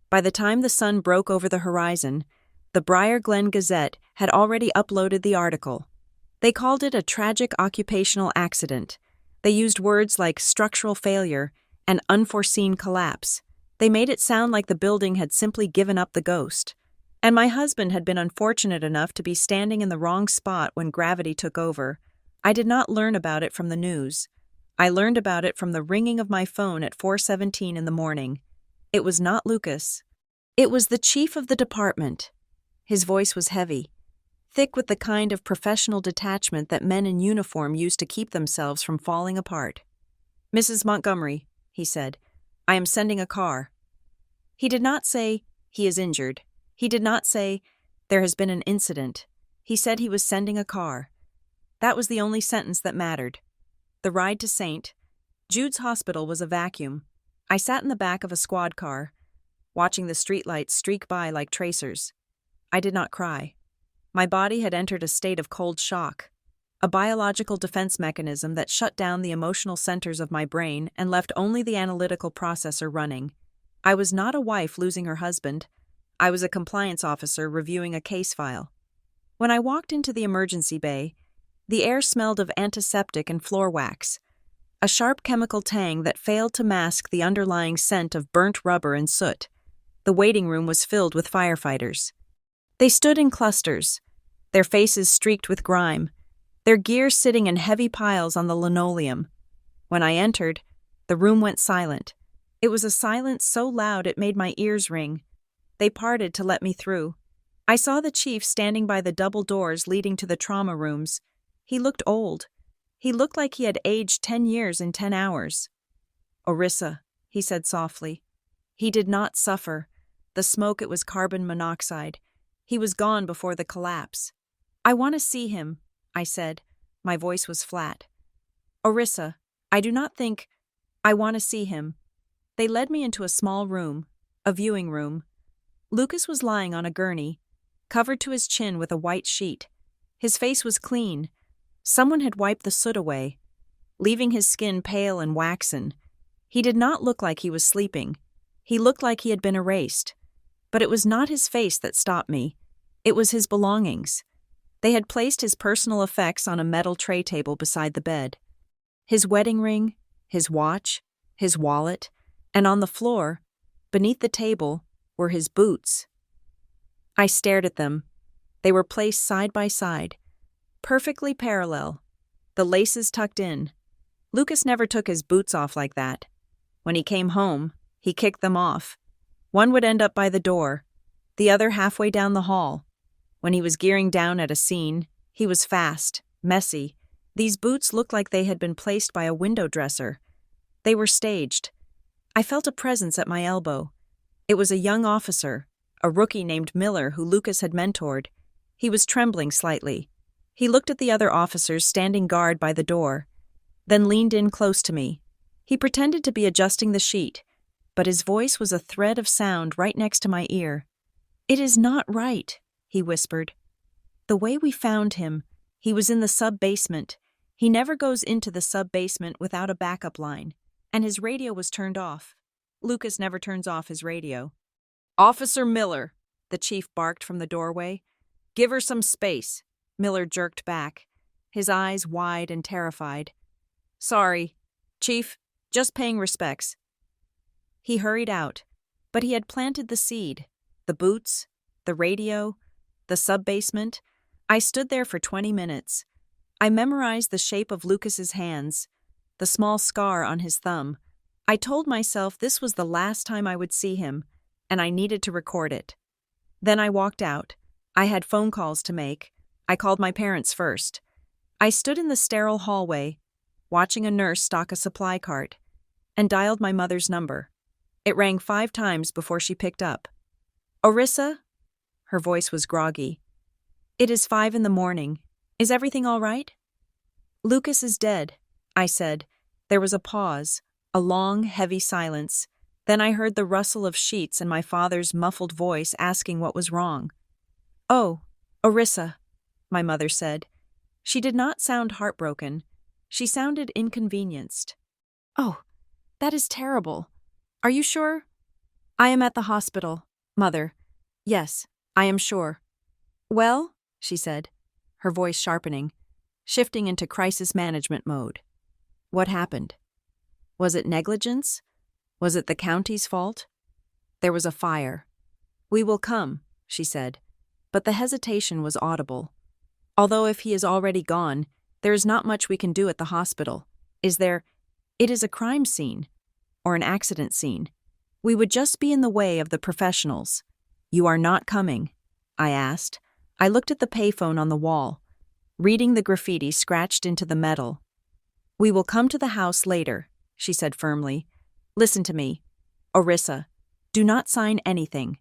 By the time the sun broke over the horizon, the Briar Glen Gazette had already uploaded the article. They called it a tragic occupational accident. They used words like structural failure and unforeseen collapse. They made it sound like the building had simply given up the ghost. And my husband had been unfortunate enough to be standing in the wrong spot when gravity took over. I did not learn about it from the news. I learned about it from the ringing of my phone at 4:17 in the morning. It was not Lucas. It was the chief of the department. His voice was heavy, thick with the kind of professional detachment that men in uniform use to keep themselves from falling apart. "Mrs. Montgomery," he said, "I am sending a car." He did not say, "He is injured." He did not say, "There has been an incident." He said he was sending a car. That was the only sentence that mattered. The ride to St. Jude's Hospital was a vacuum. I sat in the back of a squad car, watching the streetlights streak by like tracers. I did not cry. My body had entered a state of cold shock, a biological defense mechanism that shut down the emotional centers of my brain and left only the analytical processor running. I was not a wife losing her husband. I was a compliance officer reviewing a case file. When I walked into the emergency bay, the air smelled of antiseptic and floor wax, a sharp chemical tang that failed to mask the underlying scent of burnt rubber and soot. The waiting room was filled with firefighters. They stood in clusters, their faces streaked with grime, their gear sitting in heavy piles on the linoleum. When I entered, the room went silent. It was a silence so loud it made my ears ring. They parted to let me through. I saw the chief standing by the double doors leading to the trauma rooms. He looked old. He looked like he had aged 10 years in 10 hours. "Orissa," he said softly. He did not suffer. The smoke, it was carbon monoxide. He was gone before the collapse. "I want to see him," I said. My voice was flat. "Orissa, I do not think... I want to see him." They led me into a small room, a viewing room. Lucas was lying on a gurney, covered to his chin with a white sheet. His face was clean. Someone had wiped the soot away, leaving his skin pale and waxen. He did not look like he was sleeping. He looked like he had been erased. But it was not his face that stopped me. It was his belongings. They had placed his personal effects on a metal tray table beside the bed. His wedding ring, his watch, his wallet, and on the floor, beneath the table, were his boots. I stared at them. They were placed side by side, perfectly parallel, the laces tucked in. Lucas never took his boots off like that. When he came home, he kicked them off. One would end up by the door, the other halfway down the hall. When he was gearing down at a scene, he was fast, messy. These boots looked like they had been placed by a window dresser. They were staged. I felt a presence at my elbow. It was a young officer, a rookie named Miller who Lucas had mentored. He was trembling slightly. He looked at the other officers standing guard by the door, then leaned in close to me. He pretended to be adjusting the sheet, but his voice was a thread of sound right next to my ear. "It is not right," he whispered. "The way we found him, he was in the sub-basement. He never goes into the sub-basement without a backup line, and his radio was turned off. Lucas never turns off his radio." "Officer Miller," the chief barked from the doorway. "Give her some space." Miller jerked back, his eyes wide and terrified. "Sorry, Chief, just paying respects." He hurried out, but he had planted the seed. The boots, the radio, the sub-basement. I stood there for 20 minutes. I memorized the shape of Lucas's hands, the small scar on his thumb. I told myself this was the last time I would see him, and I needed to record it. Then I walked out. I had phone calls to make. I called my parents first. I stood in the sterile hallway, watching a nurse stock a supply cart, and dialed my mother's number. It rang 5 times before she picked up. "Orissa?" Her voice was groggy. "It is 5 in the morning. Is everything all right?" "Lucas is dead," I said. There was a pause, a long, heavy silence. Then I heard the rustle of sheets and my father's muffled voice asking what was wrong. "Oh, Orissa," my mother said. She did not sound heartbroken. She sounded inconvenienced. "Oh, that is terrible. Are you sure?" "I am at the hospital, Mother. Yes, I am sure." "Well," she said, her voice sharpening, shifting into crisis management mode. "What happened? Was it negligence? Was it the county's fault?" "There was a fire." "We will come," she said, but the hesitation was audible. "Although if he is already gone, there is not much we can do at the hospital. Is there? It is a crime scene, or an accident scene. We would just be in the way of the professionals." "You are not coming?" I asked. I looked at the payphone on the wall, reading the graffiti scratched into the metal. "We will come to the house later," she said firmly. "Listen to me. Orissa, do not sign anything.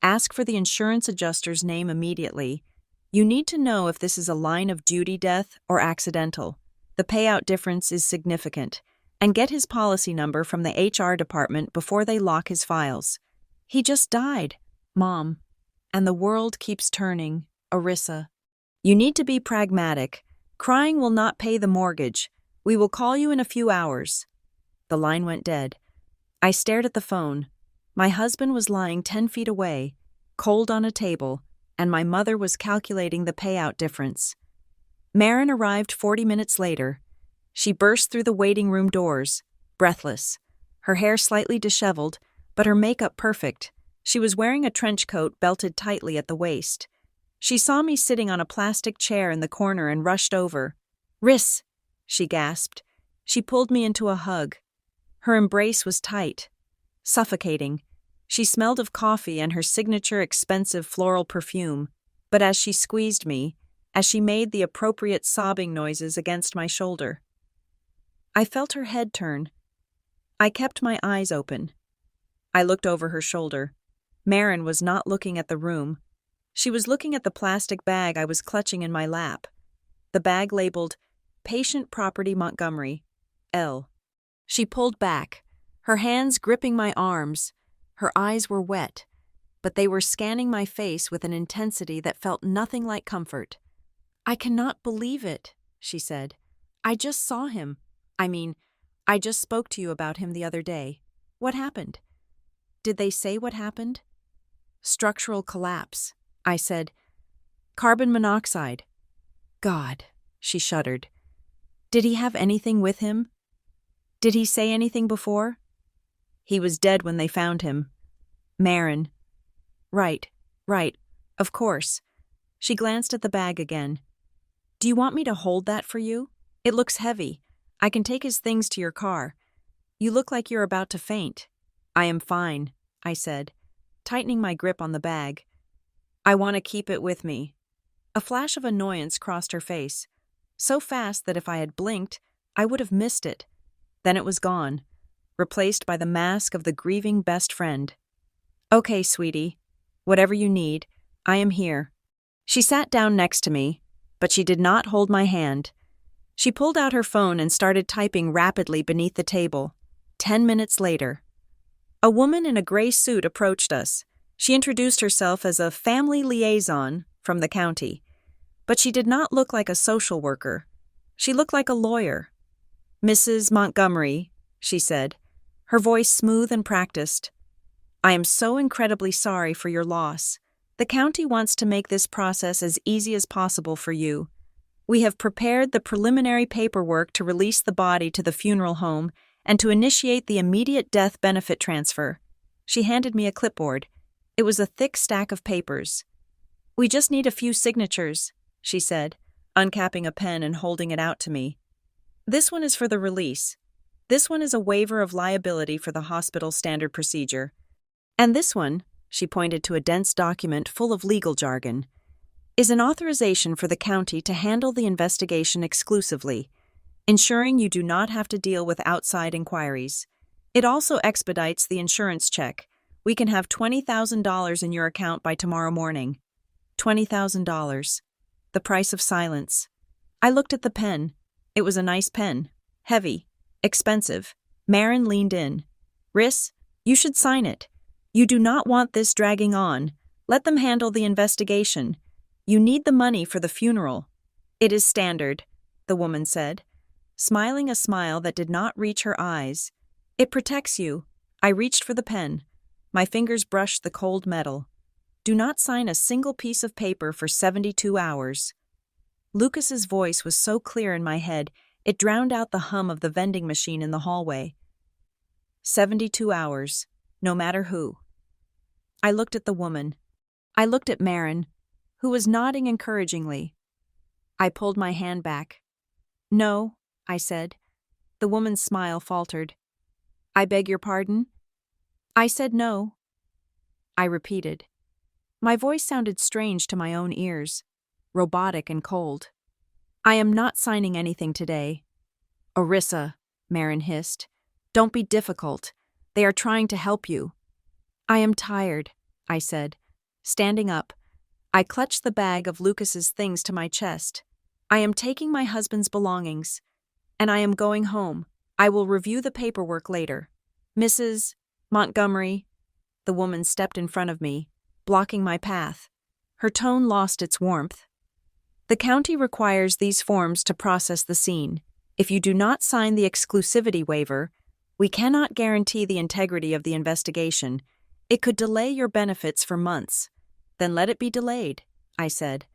Ask for the insurance adjuster's name immediately. You need to know if this is a line of duty death or accidental. The payout difference is significant. And get his policy number from the HR department before they lock his files. He just died, Mom. And the world keeps turning, Orissa. You need to be pragmatic. Crying will not pay the mortgage. We will call you in a few hours." The line went dead. I stared at the phone. My husband was lying 10 feet away, cold on a table, and my mother was calculating the payout difference. Marin arrived 40 minutes later. She burst through the waiting room doors, breathless, her hair slightly disheveled, but her makeup perfect. She was wearing a trench coat belted tightly at the waist. She saw me sitting on a plastic chair in the corner and rushed over. "Riss!" she gasped. She pulled me into a hug. Her embrace was tight. suffocating. She smelled of coffee and her signature expensive floral perfume, but as she squeezed me, as she made the appropriate sobbing noises against my shoulder, I felt her head turn. I kept my eyes open. I looked over her shoulder. Marin was not looking at the room. She was looking at the plastic bag I was clutching in my lap. The bag labeled, Patient Property Montgomery, L. She pulled back, her hands gripping my arms. Her eyes were wet, but they were scanning my face with an intensity that felt nothing like comfort. "I cannot believe it," she said. "I just saw him. I just spoke to you about him the other day. What happened?" "Did they say what happened?" "Structural collapse," I said. "Carbon monoxide." "God," she shuddered. "Did he have anything with him? Did he say anything before?" "He was dead when they found him." "Marin." Right, of course." She glanced at the bag again. "Do you want me to hold that for you? It looks heavy. I can take his things to your car. You look like you're about to faint." "I am fine," I said, tightening my grip on the bag. "I want to keep it with me." A flash of annoyance crossed her face, so fast that if I had blinked, I would have missed it. Then it was gone, replaced by the mask of the grieving best friend. "Okay, sweetie. Whatever you need, I am here." She sat down next to me, but she did not hold my hand. She pulled out her phone and started typing rapidly beneath the table. 10 minutes later, a woman in a gray suit approached us. She introduced herself as a family liaison from the county, but she did not look like a social worker. She looked like a lawyer. "Mrs. Montgomery," she said, her voice smooth and practiced. "I am so incredibly sorry for your loss. The county wants to make this process as easy as possible for you. We have prepared the preliminary paperwork to release the body to the funeral home and to initiate the immediate death benefit transfer." She handed me a clipboard. It was a thick stack of papers. "We just need a few signatures," she said, uncapping a pen and holding it out to me. "This one is for the release. This one is a waiver of liability for the hospital standard procedure. And this one," she pointed to a dense document full of legal jargon, "is an authorization for the county to handle the investigation exclusively, ensuring you do not have to deal with outside inquiries. It also expedites the insurance check. We can have $20,000 in your account by tomorrow morning." $20,000. The price of silence. I looked at the pen. It was a nice pen. Heavy. Expensive. Marin leaned in. "Riss, you should sign it. You do not want this dragging on. Let them handle the investigation. You need the money for the funeral." "It is standard," the woman said, smiling a smile that did not reach her eyes. "It protects you." I reached for the pen. My fingers brushed the cold metal. "Do not sign a single piece of paper for 72 hours. Lucas's voice was so clear in my head, it drowned out the hum of the vending machine in the hallway. 72 hours, no matter who. I looked at the woman. I looked at Marin, who was nodding encouragingly. I pulled my hand back. "No," I said. The woman's smile faltered. "I beg your pardon?" I said no. I repeated. My voice sounded strange to my own ears, robotic and cold. "I am not signing anything today." "Orissa," Marin hissed. "Don't be difficult. They are trying to help you." "I am tired," I said. Standing up, I clutched the bag of Lucas's things to my chest. "I am taking my husband's belongings, and I am going home. I will review the paperwork later. Mrs. Montgomery." The woman stepped in front of me, blocking my path. Her tone lost its warmth. "The county requires these forms to process the scene. If you do not sign the exclusivity waiver, we cannot guarantee the integrity of the investigation. It could delay your benefits for months." "Then let it be delayed," I said.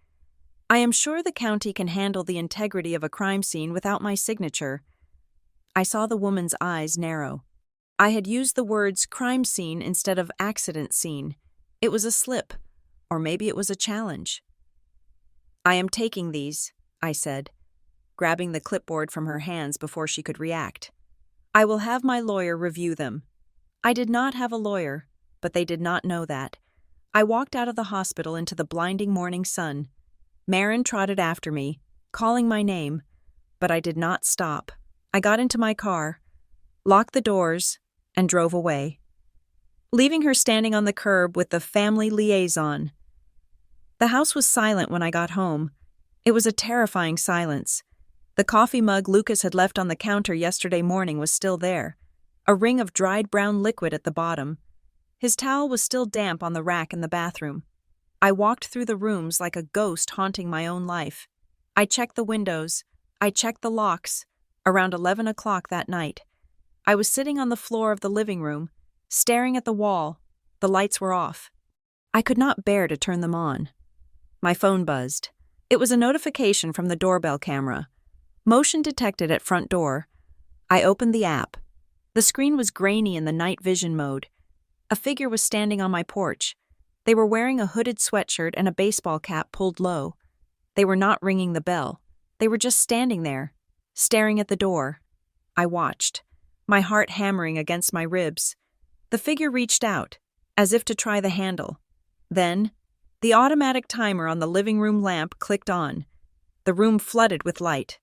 "I am sure the county can handle the integrity of a crime scene without my signature." I saw the woman's eyes narrow. I had used the words crime scene instead of accident scene. It was a slip, or maybe it was a challenge. "I am taking these," I said, grabbing the clipboard from her hands before she could react. "I will have my lawyer review them. I did not have a lawyer, but they did not know that. I walked out of the hospital into the blinding morning sun. Marin trotted after me, calling my name, but I did not stop. I got into my car, locked the doors, and drove away, leaving her standing on the curb with the family liaison. The house was silent when I got home. It was a terrifying silence. The coffee mug Lucas had left on the counter yesterday morning was still there, a ring of dried brown liquid at the bottom. His towel was still damp on the rack in the bathroom. I walked through the rooms like a ghost haunting my own life. I checked the windows. I checked the locks. Around 11 o'clock that night, I was sitting on the floor of the living room, staring at the wall. The lights were off. I could not bear to turn them on. My phone buzzed. It was a notification from the doorbell camera. Motion detected at front door. I opened the app. The screen was grainy in the night vision mode. A figure was standing on my porch. They were wearing a hooded sweatshirt and a baseball cap pulled low. They were not ringing the bell. They were just standing there, staring at the door. I watched, my heart hammering against my ribs. The figure reached out, as if to try the handle. Then, the automatic timer on the living room lamp clicked on. The room flooded with light.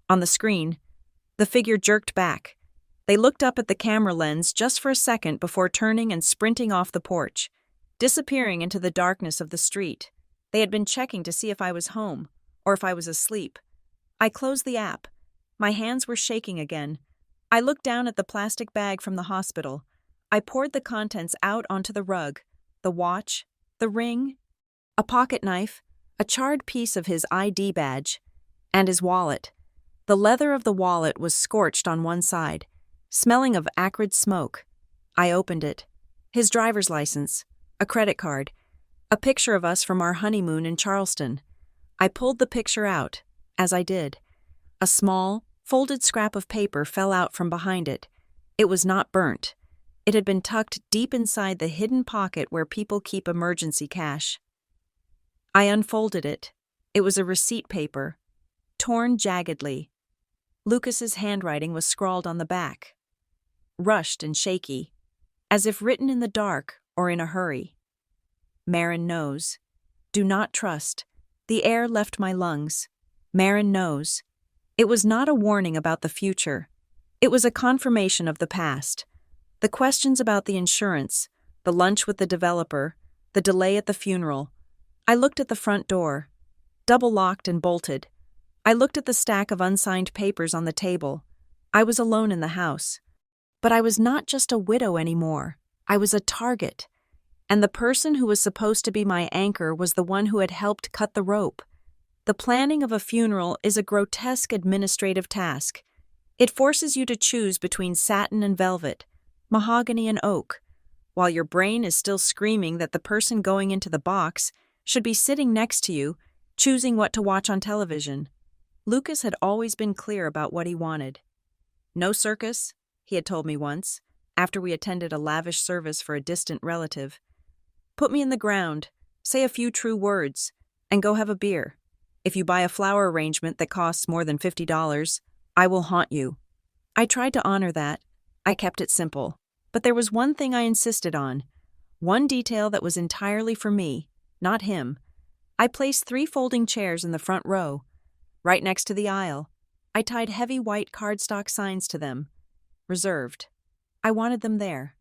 On the screen, the figure jerked back. They looked up at the camera lens just for a second before turning and sprinting off the porch, disappearing into the darkness of the street. They had been checking to see if I was home, or if I was asleep. I closed the app. My hands were shaking again. I looked down at the plastic bag from the hospital. I poured the contents out onto the rug. The watch, the ring, a pocket knife, a charred piece of his ID badge, and his wallet. The leather of the wallet was scorched on one side, smelling of acrid smoke. I opened it. His driver's license, a credit card, a picture of us from our honeymoon in Charleston. I pulled the picture out. As I did, a small, folded scrap of paper fell out from behind it. It was not burnt. It had been tucked deep inside the hidden pocket where people keep emergency cash. I unfolded it. It was a receipt paper, torn jaggedly. Lucas's handwriting was scrawled on the back, rushed and shaky, as if written in the dark or in a hurry. Marin knows. Do not trust. The air left my lungs. Marin knows. It was not a warning about the future. It was a confirmation of the past. The questions about the insurance, the lunch with the developer, the delay at the funeral. I looked at the front door, double-locked and bolted. I looked at the stack of unsigned papers on the table. I was alone in the house. But I was not just a widow anymore. I was a target. And the person who was supposed to be my anchor was the one who had helped cut the rope. The planning of a funeral is a grotesque administrative task. It forces you to choose between satin and velvet, mahogany and oak, while your brain is still screaming that the person going into the box should be sitting next to you, choosing what to watch on television. Lucas had always been clear about what he wanted. No circus, he had told me once, after we attended a lavish service for a distant relative. Put me in the ground, say a few true words, and go have a beer. If you buy a flower arrangement that costs more than $50, I will haunt you. I tried to honor that. I kept it simple. But there was one thing I insisted on. One detail that was entirely for me, not him. I placed 3 folding chairs in the front row, right next to the aisle. I tied heavy white cardstock signs to them. Reserved. I wanted them there.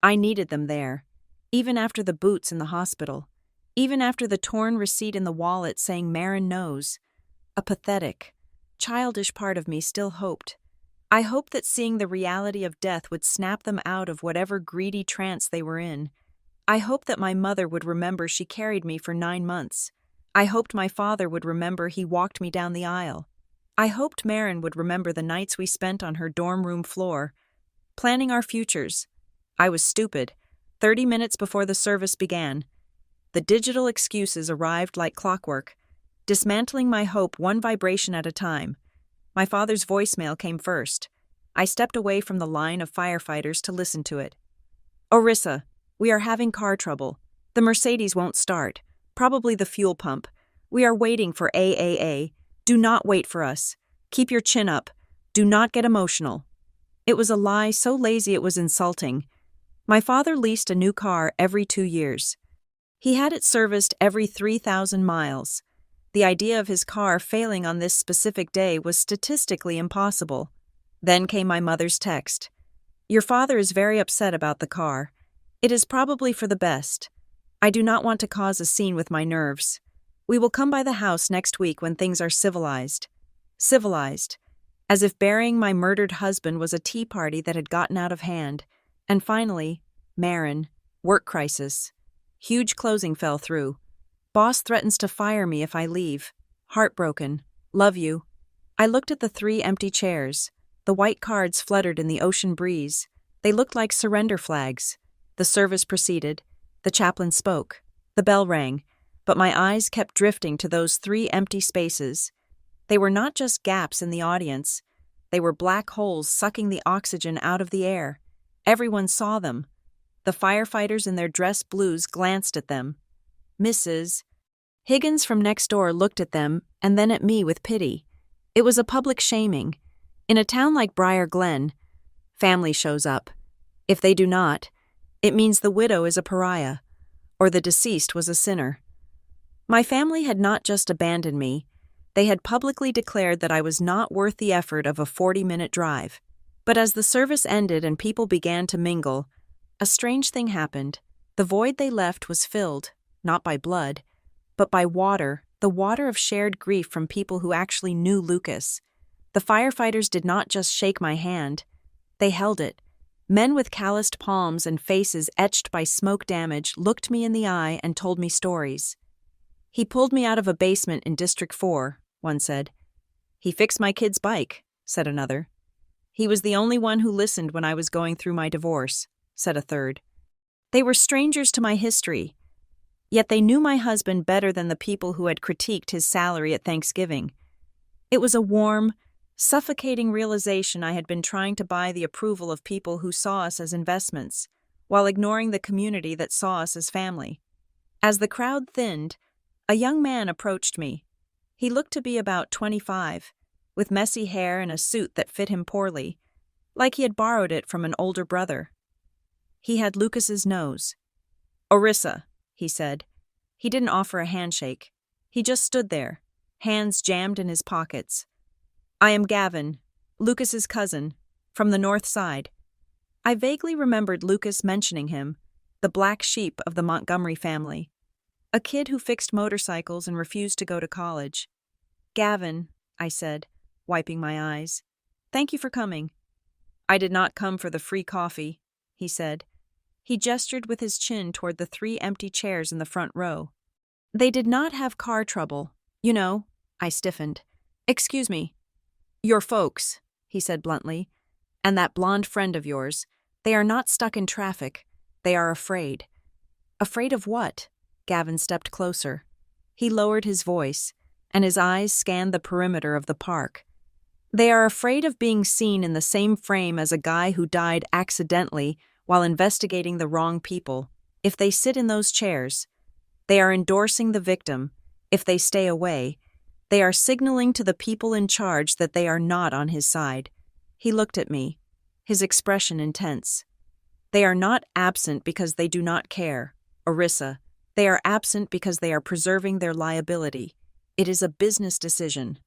I needed them there. Even after the boots in the hospital. Even after the torn receipt in the wallet saying Marin knows. A pathetic, childish part of me still hoped. I hoped that seeing the reality of death would snap them out of whatever greedy trance they were in. I hoped that my mother would remember she carried me for 9 months. I hoped my father would remember he walked me down the aisle. I hoped Marin would remember the nights we spent on her dorm room floor, planning our futures. I was stupid. 30 minutes before the service began, the digital excuses arrived like clockwork, dismantling my hope one vibration at a time. My father's voicemail came first. I stepped away from the line of firefighters to listen to it. Orissa, we are having car trouble. The Mercedes won't start. Probably the fuel pump. We are waiting for AAA. Do not wait for us. Keep your chin up. Do not get emotional. It was a lie so lazy it was insulting. My father leased a new car every 2 years. He had it serviced every 3,000 miles. The idea of his car failing on this specific day was statistically impossible. Then came my mother's text. "Your father is very upset about the car. It is probably for the best. I do not want to cause a scene with my nerves. We will come by the house next week when things are civilized." Civilized. As if burying my murdered husband was a tea party that had gotten out of hand. And finally, Marin, work crisis. Huge closing fell through. Boss threatens to fire me if I leave. Heartbroken. Love you. I looked at the 3 empty chairs. The white cards fluttered in the ocean breeze. They looked like surrender flags. The service proceeded. The chaplain spoke. The bell rang. But my eyes kept drifting to those 3 empty spaces. They were not just gaps in the audience. They were black holes sucking the oxygen out of the air. Everyone saw them. The firefighters in their dress blues glanced at them. Mrs. Higgins from next door looked at them and then at me with pity. It was a public shaming. In a town like Briar Glen, family shows up. If they do not, it means the widow is a pariah, or the deceased was a sinner. My family had not just abandoned me. They had publicly declared that I was not worth the effort of a 40-minute drive. But as the service ended and people began to mingle, a strange thing happened. The void they left was filled, not by blood, but by water, the water of shared grief from people who actually knew Lucas. The firefighters did not just shake my hand. They held it. Men with calloused palms and faces etched by smoke damage looked me in the eye and told me stories. "He pulled me out of a basement in District 4, one said. "He fixed my kid's bike," said another. "He was the only one who listened when I was going through my divorce," said a third. They were strangers to my history, yet they knew my husband better than the people who had critiqued his salary at Thanksgiving. It was a warm, suffocating realization I had been trying to buy the approval of people who saw us as investments, while ignoring the community that saw us as family. As the crowd thinned, a young man approached me. He looked to be about 25, with messy hair and a suit that fit him poorly, like he had borrowed it from an older brother. He had Lucas's nose. "Orissa," he said. He didn't offer a handshake. He just stood there, hands jammed in his pockets. "I am Gavin, Lucas's cousin, from the north side." I vaguely remembered Lucas mentioning him, the black sheep of the Montgomery family. A kid who fixed motorcycles and refused to go to college. "Gavin," I said, wiping my eyes. "Thank you for coming." "I did not come for the free coffee," he said. He gestured with his chin toward the 3 empty chairs in the front row. "They did not have car trouble. You know," I stiffened. "Excuse me." "Your folks," he said bluntly, "and that blonde friend of yours, they are not stuck in traffic. They are afraid." "Afraid of what?" Gavin stepped closer. He lowered his voice, and his eyes scanned the perimeter of the park. "They are afraid of being seen in the same frame as a guy who died accidentally while investigating the wrong people. If they sit in those chairs, they are endorsing the victim. If they stay away, they are signaling to the people in charge that they are not on his side." He looked at me, his expression intense. "They are not absent because they do not care, Orissa. They are absent because they are preserving their liability. It is a business decision."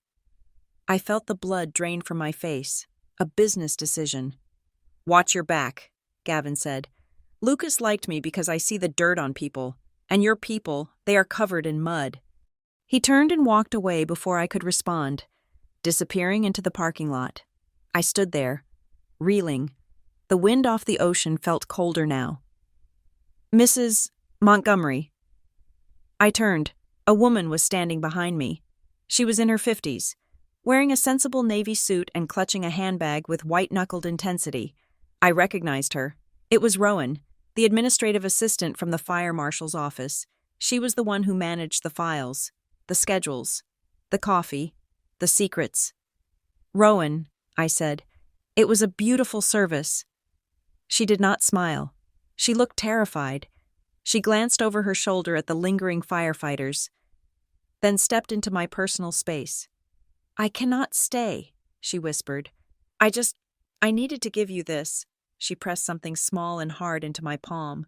I felt the blood drain from my face. A business decision. "Watch your back," Gavin said. "Lucas liked me because I see the dirt on people, and your people, they are covered in mud." He turned and walked away before I could respond, disappearing into the parking lot. I stood there, reeling. The wind off the ocean felt colder now. "Mrs. Montgomery." I turned. A woman was standing behind me. She was in her 50s, wearing a sensible navy suit and clutching a handbag with white-knuckled intensity. I recognized her. It was Rowan, the administrative assistant from the fire marshal's office. She was the one who managed the files, the schedules, the coffee, the secrets. "Rowan," I said, "it was a beautiful service." She did not smile. She looked terrified. She glanced over her shoulder at the lingering firefighters, then stepped into my personal space. "I cannot stay," she whispered. I needed to give you this." She pressed something small and hard into my palm.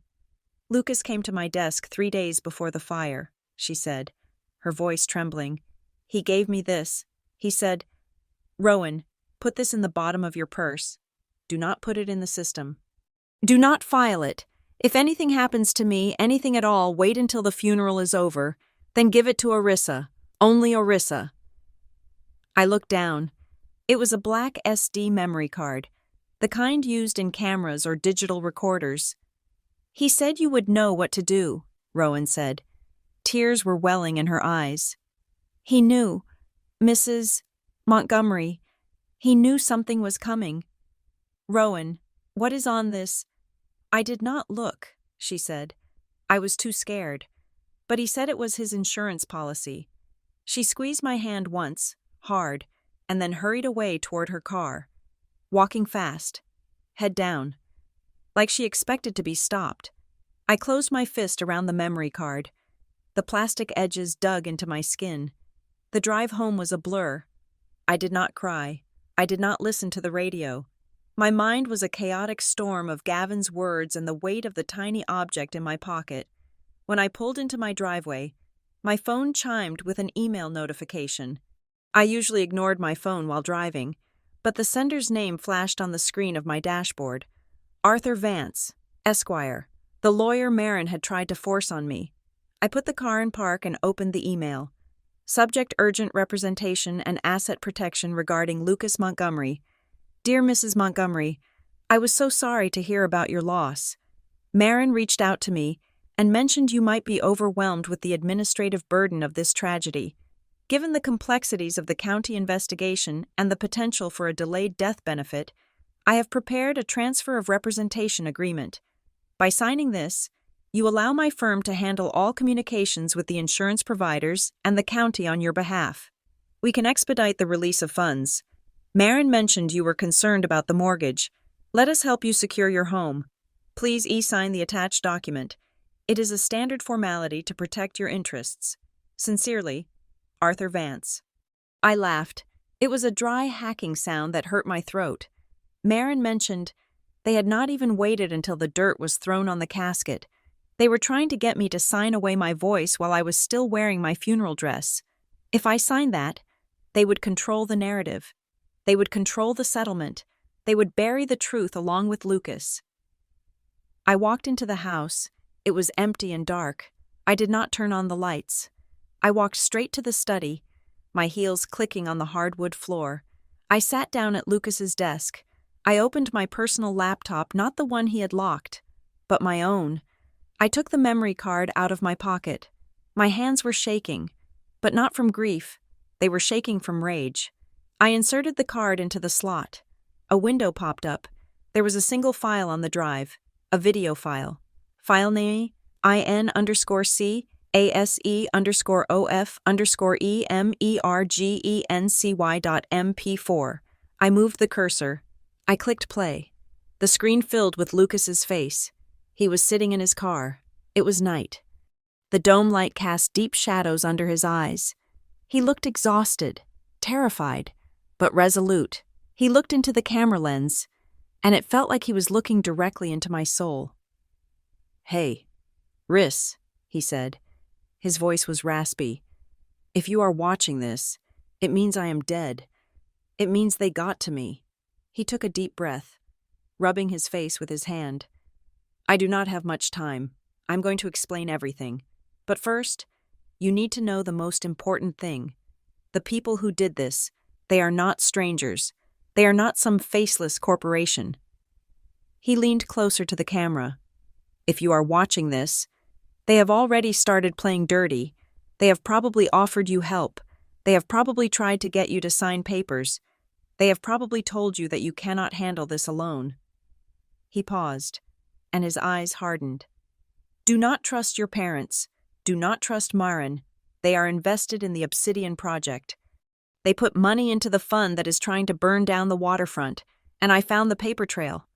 Lucas came to my desk 3 days before the fire, she said, her voice trembling. He gave me this. He said, Rowan, put this in the bottom of your purse. Do not put it in the system. Do not file it. If anything happens to me, anything at all, wait until the funeral is over. Then give it to Orissa. Only Orissa. I looked down. It was a black SD memory card, the kind used in cameras or digital recorders. He said you would know what to do, Rowan said. Tears were welling in her eyes. He knew. Mrs. Montgomery. He knew something was coming. Rowan, what is on this? I did not look, she said. I was too scared. But he said it was his insurance policy. She squeezed my hand once, hard, and then hurried away toward her car, walking fast, head down, like she expected to be stopped. I closed my fist around the memory card. The plastic edges dug into my skin. The drive home was a blur. I did not cry. I did not listen to the radio. My mind was a chaotic storm of Gavin's words and the weight of the tiny object in my pocket. When I pulled into my driveway, my phone chimed with an email notification. I usually ignored my phone while driving, but the sender's name flashed on the screen of my dashboard. Arthur Vance, Esquire, the lawyer Marin had tried to force on me. I put the car in park and opened the email. Subject: urgent representation and asset protection regarding Lucas Montgomery. Dear Mrs. Montgomery, I was so sorry to hear about your loss. Marin reached out to me and mentioned you might be overwhelmed with the administrative burden of this tragedy. Given the complexities of the county investigation and the potential for a delayed death benefit, I have prepared a transfer of representation agreement. By signing this, you allow my firm to handle all communications with the insurance providers and the county on your behalf. We can expedite the release of funds. Marin mentioned you were concerned about the mortgage. Let us help you secure your home. Please e-sign the attached document. It is a standard formality to protect your interests. Sincerely, Arthur Vance. I laughed. It was a dry hacking sound that hurt my throat. Marin mentioned they had not even waited until the dirt was thrown on the casket. They were trying to get me to sign away my voice while I was still wearing my funeral dress. If I signed that, they would control the narrative. They would control the settlement. They would bury the truth along with Lucas. I walked into the house. It was empty and dark. I did not turn on the lights. I walked straight to the study, my heels clicking on the hardwood floor. I sat down at Lucas's desk. I opened my personal laptop, not the one he had locked, but my own. I took the memory card out of my pocket. My hands were shaking, but not from grief. They were shaking from rage. I inserted the card into the slot. A window popped up. There was a single file on the drive, a video file. File name, IN_C ASE_OF_EMERGENCY.mp4. I moved the cursor. I clicked play. The screen filled with Lucas's face. He was sitting in his car. It was night. The dome light cast deep shadows under his eyes. He looked exhausted, terrified, but resolute. He looked into the camera lens, and it felt like he was looking directly into my soul. Hey, Riss, he said. His voice was raspy. If you are watching this, it means I am dead. It means they got to me. He took a deep breath, rubbing his face with his hand. I do not have much time. I'm going to explain everything. But first, you need to know the most important thing. The people who did this, they are not strangers. They are not some faceless corporation. He leaned closer to the camera. If you are watching this, they have already started playing dirty. They have probably offered you help. They have probably tried to get you to sign papers. They have probably told you that you cannot handle this alone. He paused, and his eyes hardened. Do not trust your parents. Do not trust Marin. They are invested in the Obsidian Project. They put money into the fund that is trying to burn down the waterfront, and I found the paper trail.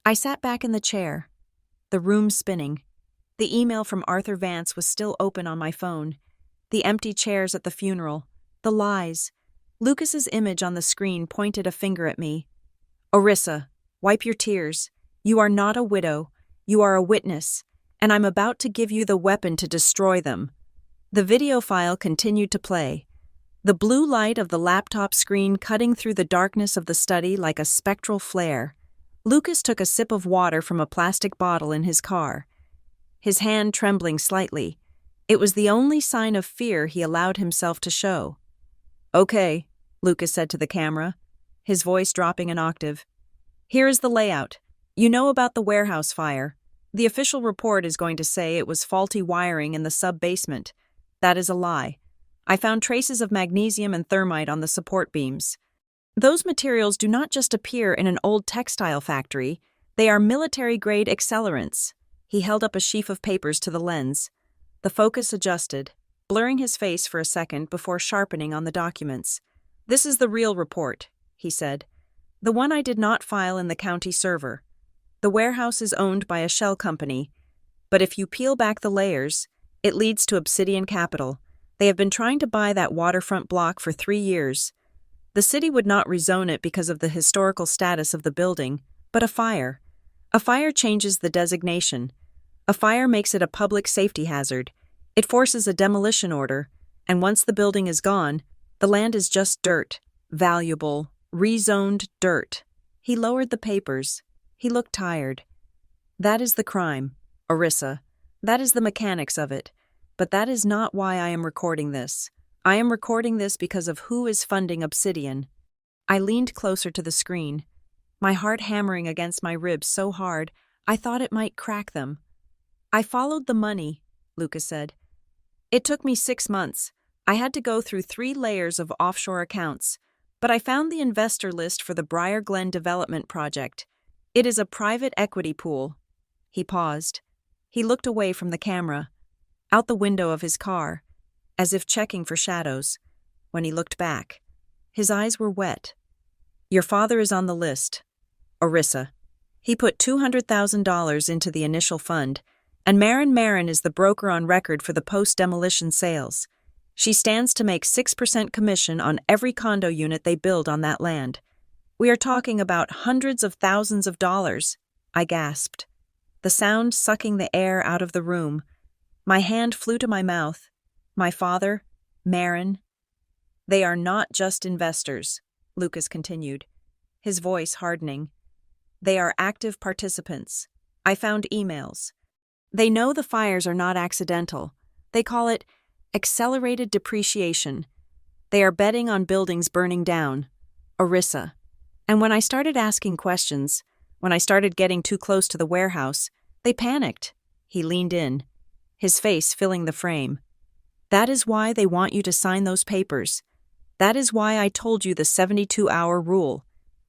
I sat back in the chair, the room spinning. The email from Arthur Vance was still open on my phone. The empty chairs at the funeral, the lies. Lucas's image on the screen pointed a finger at me. Orissa, Wipe your tears. You are not a widow. You are a witness, and I'm about to give you the weapon to destroy them." The video file continued to play, the blue light of the laptop screen cutting through the darkness of the study like a spectral flare. Lucas took a sip of water from a plastic bottle in his car, his hand trembling slightly. It was the only sign of fear he allowed himself to show. "Okay," Lucas said to the camera, his voice dropping an octave. "Here is the layout. You know about the warehouse fire. The official report is going to say it was faulty wiring in the sub-basement. That is a lie. I found traces of magnesium and thermite on the support beams. Those materials do not just appear in an old textile factory, they are military-grade accelerants." He held up a sheaf of papers to the lens. The focus adjusted, blurring his face for a second before sharpening on the documents. "This is the real report," he said. "The one I did not file in the county server. The warehouse is owned by a shell company, but if you peel back the layers, it leads to Obsidian Capital. They have been trying to buy that waterfront block for 3 years. The city would not rezone it because of the historical status of the building, but a fire. A fire changes the designation. A fire makes it a public safety hazard. It forces a demolition order, and once the building is gone, the land is just dirt, valuable, rezoned dirt." He lowered the papers. He looked tired. "That is the crime, Orissa. That is the mechanics of it. But that is not why I am recording this. I am recording this because of who is funding Obsidian." I leaned closer to the screen, my heart hammering against my ribs so hard I thought it might crack them. "I followed the money," Lucas said. "It took me 6 months. I had to go through 3 layers of offshore accounts, but I found the investor list for the Briar Glen development project. It is a private equity pool." He paused. He looked away from the camera, out the window of his car, as if checking for shadows. When he looked back, his eyes were wet. "Your father is on the list, Orissa. He put $200,000 into the initial fund, and Marin is the broker on record for the post-demolition sales. She stands to make 6% commission on every condo unit they build on that land. We are talking about hundreds of thousands of dollars," I gasped, the sound sucking the air out of the room. My hand flew to my mouth. "My father, Marin." "They are not just investors," Lucas continued, his voice hardening. "They are active participants. I found emails. They know the fires are not accidental. They call it accelerated depreciation. They are betting on buildings burning down, Orissa. And when I started asking questions, when I started getting too close to the warehouse, they panicked." He leaned in, his face filling the frame. "That is why they want you to sign those papers. That is why I told you the 72-hour rule.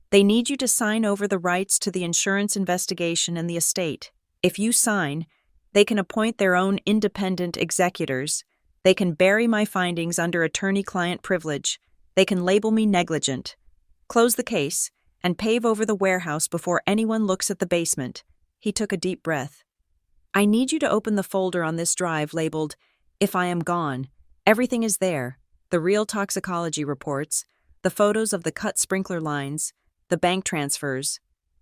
They need you to sign over the rights to the insurance investigation and the estate. If you sign, they can appoint their own independent executors. They can bury my findings under attorney-client privilege. They can label me negligent. Close the case and pave over the warehouse before anyone looks at the basement." He took a deep breath. "I need you to open the folder on this drive labeled, 'If I am gone.' Everything is there. The real toxicology reports, the photos of the cut sprinkler lines, the bank transfers.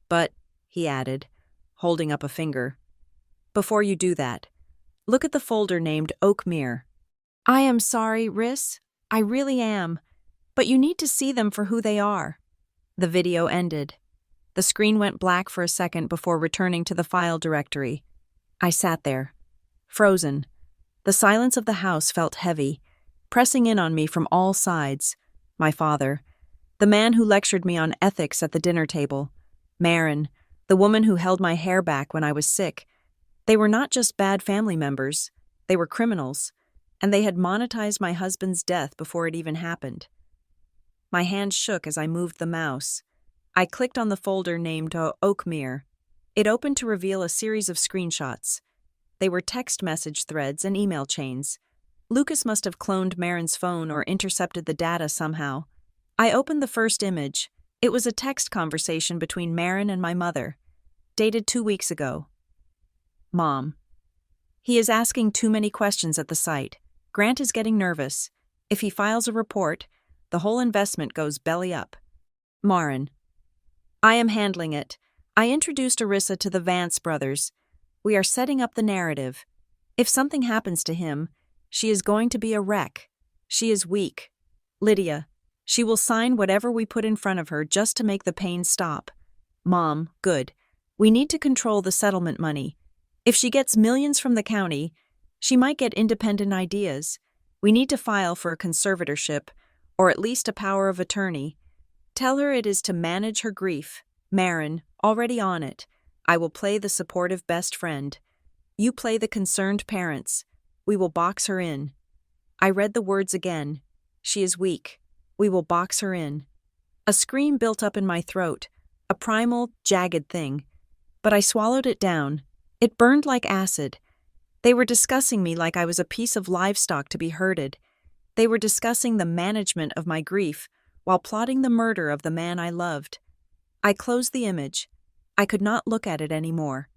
But," he added, holding up a finger, "before you do that, look at the folder named Oakmere." "I am sorry, Riss. I really am. But you need to see them for who they are." The video ended. The screen went black for a second before returning to the file directory. I sat there, frozen. The silence of the house felt heavy, pressing in on me from all sides. My father, the man who lectured me on ethics at the dinner table, Marin, the woman who held my hair back when I was sick. They were not just bad family members, they were criminals, and they had monetized my husband's death before it even happened. My hand shook as I moved the mouse. I clicked on the folder named Oakmere. It opened to reveal a series of screenshots. They were text message threads and email chains. Lucas must have cloned Marin's phone or intercepted the data somehow. I opened the first image. It was a text conversation between Marin and my mother, dated 2 weeks ago. "Mom, he is asking too many questions at the site. Grant is getting nervous. If he files a report, the whole investment goes belly up. Marin, I am handling it. I introduced Arissa to the Vance brothers. We are setting up the narrative. If something happens to him, she is going to be a wreck. She is weak. Lydia. She will sign whatever we put in front of her just to make the pain stop. Mom, good. We need to control the settlement money. If she gets millions from the county, she might get independent ideas. We need to file for a conservatorship, or at least a power of attorney. Tell her it is to manage her grief. Marin, already on it. I will play the supportive best friend. You play the concerned parents. We will box her in. I read the words again. She is weak. We will box her in. A scream built up in my throat, a primal, jagged thing. But I swallowed it down. It burned like acid. They were discussing me like I was a piece of livestock to be herded. They were discussing the management of my grief while plotting the murder of the man I loved. I closed the image. I could not look at it anymore.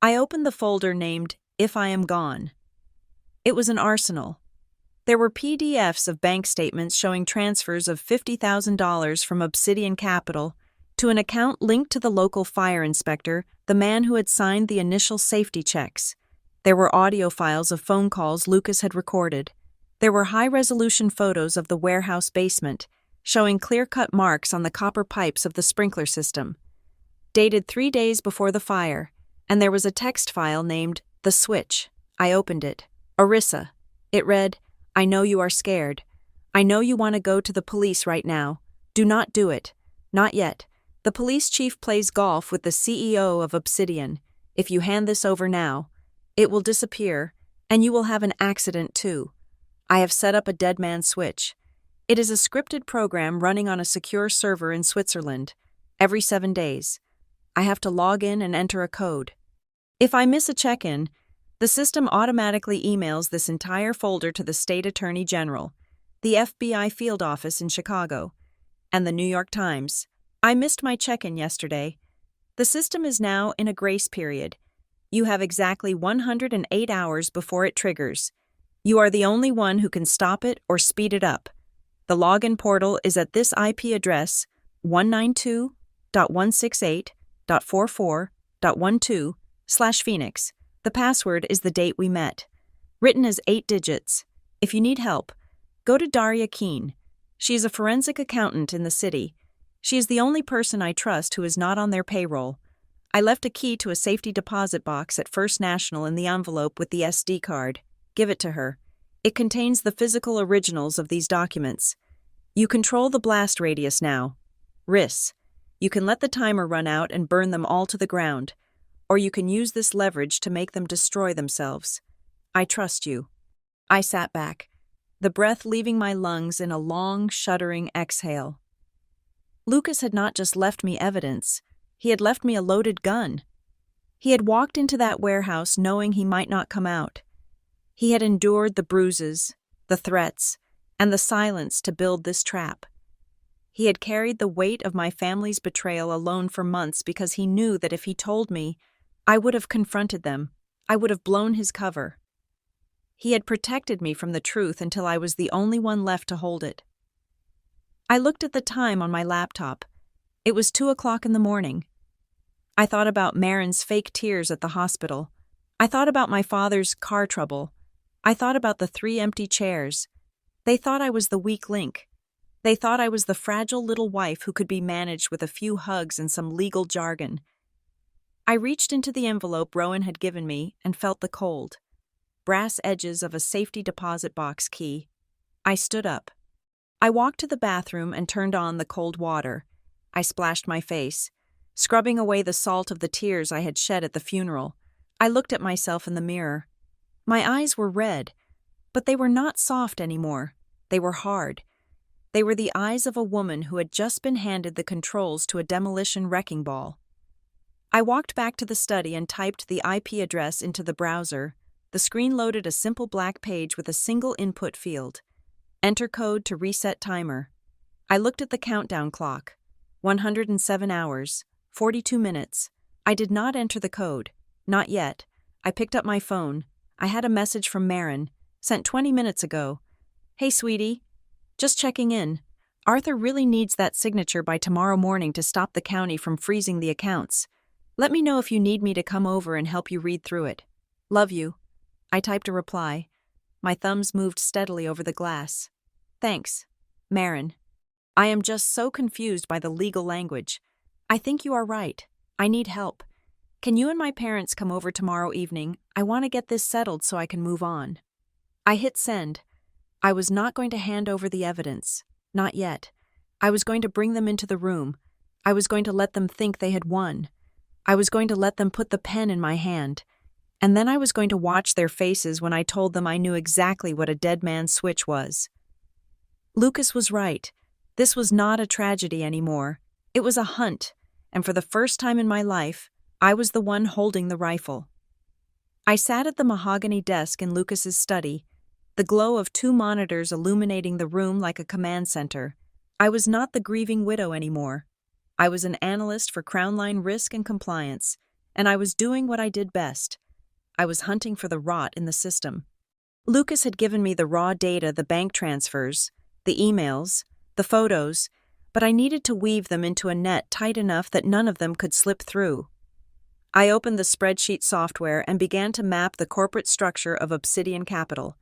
I opened the folder named If I Am Gone. It was an arsenal. There were PDFs of bank statements showing transfers of $50,000 from Obsidian Capital to an account linked to the local fire inspector, the man who had signed the initial safety checks. There were audio files of phone calls Lucas had recorded. There were high-resolution photos of the warehouse basement, showing clear-cut marks on the copper pipes of the sprinkler system. Dated 3 days before the fire, and there was a text file named The Switch. I opened it. Arissa. It read, I know you are scared. I know you want to go to the police right now. Do not do it. Not yet. The police chief plays golf with the CEO of Obsidian. If you hand this over now, it will disappear, and you will have an accident too. I have set up a dead man switch. It is a scripted program running on a secure server in Switzerland. Every 7 days. I have to log in and enter a code. If I miss a check-in, the system automatically emails this entire folder to the State Attorney General, the FBI field office in Chicago, and the New York Times. I missed my check-in yesterday. The system is now in a grace period. You have exactly 108 hours before it triggers. You are the only one who can stop it or speed it up. The login portal is at this IP address, 192.168.44.12/Phoenix. The password is the date we met. Written as 8 digits. If you need help, go to Daria Keene. She is a forensic accountant in the city. She is the only person I trust who is not on their payroll. I left a key to a safety deposit box at First National in the envelope with the SD card. Give it to her. It contains the physical originals of these documents. You control the blast radius now. RIS. You can let the timer run out and burn them all to the ground, or you can use this leverage to make them destroy themselves. I trust you. I sat back, the breath leaving my lungs in a long, shuddering exhale. Lucas had not just left me evidence, he had left me a loaded gun. He had walked into that warehouse knowing he might not come out. He had endured the bruises, the threats, and the silence to build this trap. He had carried the weight of my family's betrayal alone for months because he knew that if he told me, I would have confronted them. I would have blown his cover. He had protected me from the truth until I was the only one left to hold it. I looked at the time on my laptop. It was 2:00 in the morning. I thought about Marin's fake tears at the hospital. I thought about my father's car trouble. I thought about the 3 empty chairs. They thought I was the weak link. They thought I was the fragile little wife who could be managed with a few hugs and some legal jargon. I reached into the envelope Rowan had given me and felt the cold, brass edges of a safety deposit box key. I stood up. I walked to the bathroom and turned on the cold water. I splashed my face, scrubbing away the salt of the tears I had shed at the funeral. I looked at myself in the mirror. My eyes were red, but they were not soft anymore. They were hard. They were the eyes of a woman who had just been handed the controls to a demolition wrecking ball. I walked back to the study and typed the IP address into the browser. The screen loaded a simple black page with a single input field. Enter code to reset timer. I looked at the countdown clock. 107 hours, 42 minutes. I did not enter the code. Not yet. I picked up my phone. I had a message from Marin, sent 20 minutes ago. Hey, sweetie. Just checking in. Arthur really needs that signature by tomorrow morning to stop the county from freezing the accounts. Let me know if you need me to come over and help you read through it. Love you. I typed a reply. My thumbs moved steadily over the glass. Thanks, Marin. I am just so confused by the legal language. I think you are right. I need help. Can you and my parents come over tomorrow evening? I want to get this settled so I can move on. I hit send. I was not going to hand over the evidence. Not yet. I was going to bring them into the room. I was going to let them think they had won. I was going to let them put the pen in my hand. And then I was going to watch their faces when I told them I knew exactly what a dead man's switch was. Lucas was right. This was not a tragedy anymore. It was a hunt, and for the first time in my life, I was the one holding the rifle. I sat at the mahogany desk in Lucas's study, the glow of 2 monitors illuminating the room like a command center. I was not the grieving widow anymore. I was an analyst for Crown Line Risk and Compliance, and I was doing what I did best. I was hunting for the rot in the system. Lucas had given me the raw data, the bank transfers, the emails, the photos, but I needed to weave them into a net tight enough that none of them could slip through. I opened the spreadsheet software and began to map the corporate structure of Obsidian Capital.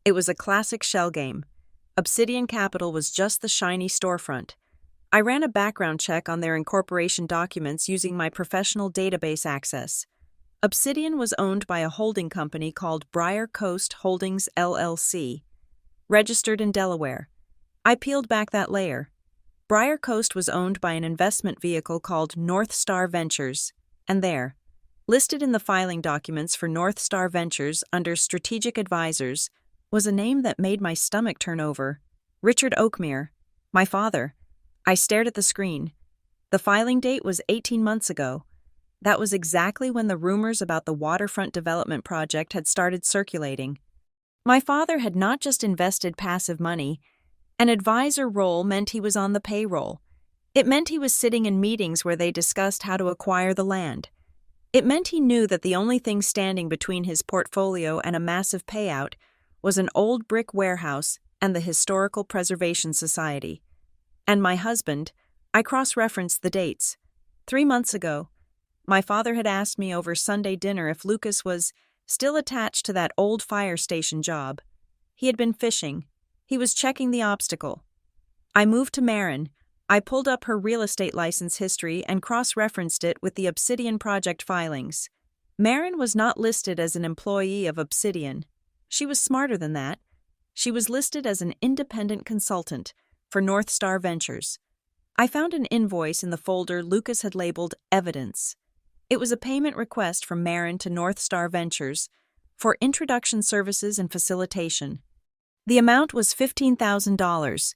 It was a classic shell game. Obsidian Capital was just the shiny storefront. I ran a background check on their incorporation documents using my professional database access. Obsidian was owned by a holding company called Briar Coast Holdings LLC, registered in Delaware. I peeled back that layer. Briar Coast was owned by an investment vehicle called North Star Ventures, and there, listed in the filing documents for North Star Ventures under Strategic Advisors, was a name that made my stomach turn over. Richard Oakmere, my father. I stared at the screen. The filing date was 18 months ago. That was exactly when the rumors about the waterfront development project had started circulating. My father had not just invested passive money. An advisor role meant he was on the payroll. It meant he was sitting in meetings where they discussed how to acquire the land. It meant he knew that the only thing standing between his portfolio and a massive payout was an old brick warehouse and the Historical Preservation Society. And my husband, I cross-referenced the dates. 3 months ago, my father had asked me over Sunday dinner if Lucas was still attached to that old fire station job. He had been fishing. He was checking the obstacle. I moved to Marin. I pulled up her real estate license history and cross-referenced it with the Obsidian project filings. Marin was not listed as an employee of Obsidian. She was smarter than that. She was listed as an independent consultant for North Star Ventures. I found an invoice in the folder Lucas had labeled Evidence. It was a payment request from Marin to North Star Ventures for introduction services and facilitation. The amount was $15,000.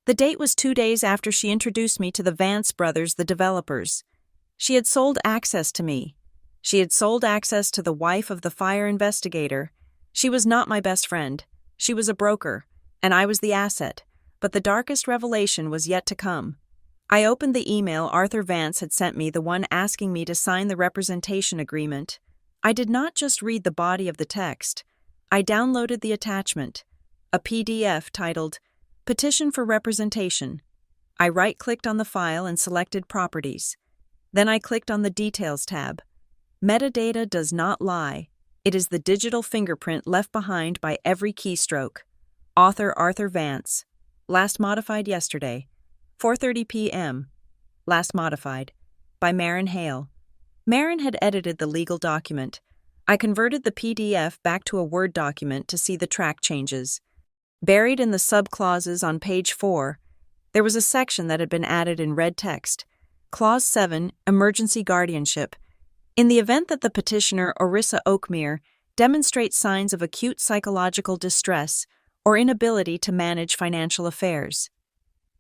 The date was 2 days after she introduced me to the Vance brothers, the developers. She had sold access to me. She had sold access to the wife of the fire investigator. She was not my best friend. She was a broker, and I was the asset. But the darkest revelation was yet to come. I opened the email Arthur Vance had sent me, the one asking me to sign the representation agreement. I did not just read the body of the text. I downloaded the attachment, a PDF titled Petition for Representation. I right-clicked on the file and selected Properties. Then I clicked on the Details tab. Metadata does not lie. It is the digital fingerprint left behind by every keystroke. Author Arthur Vance. Last modified yesterday. 4:30 p.m. Last modified. By Marin Hale. Marin had edited the legal document. I converted the PDF back to a Word document to see the track changes. Buried in the sub-clauses on page 4, there was a section that had been added in red text. Clause 7, Emergency Guardianship. In the event that the petitioner, Orissa Oakmere, demonstrates signs of acute psychological distress or inability to manage financial affairs,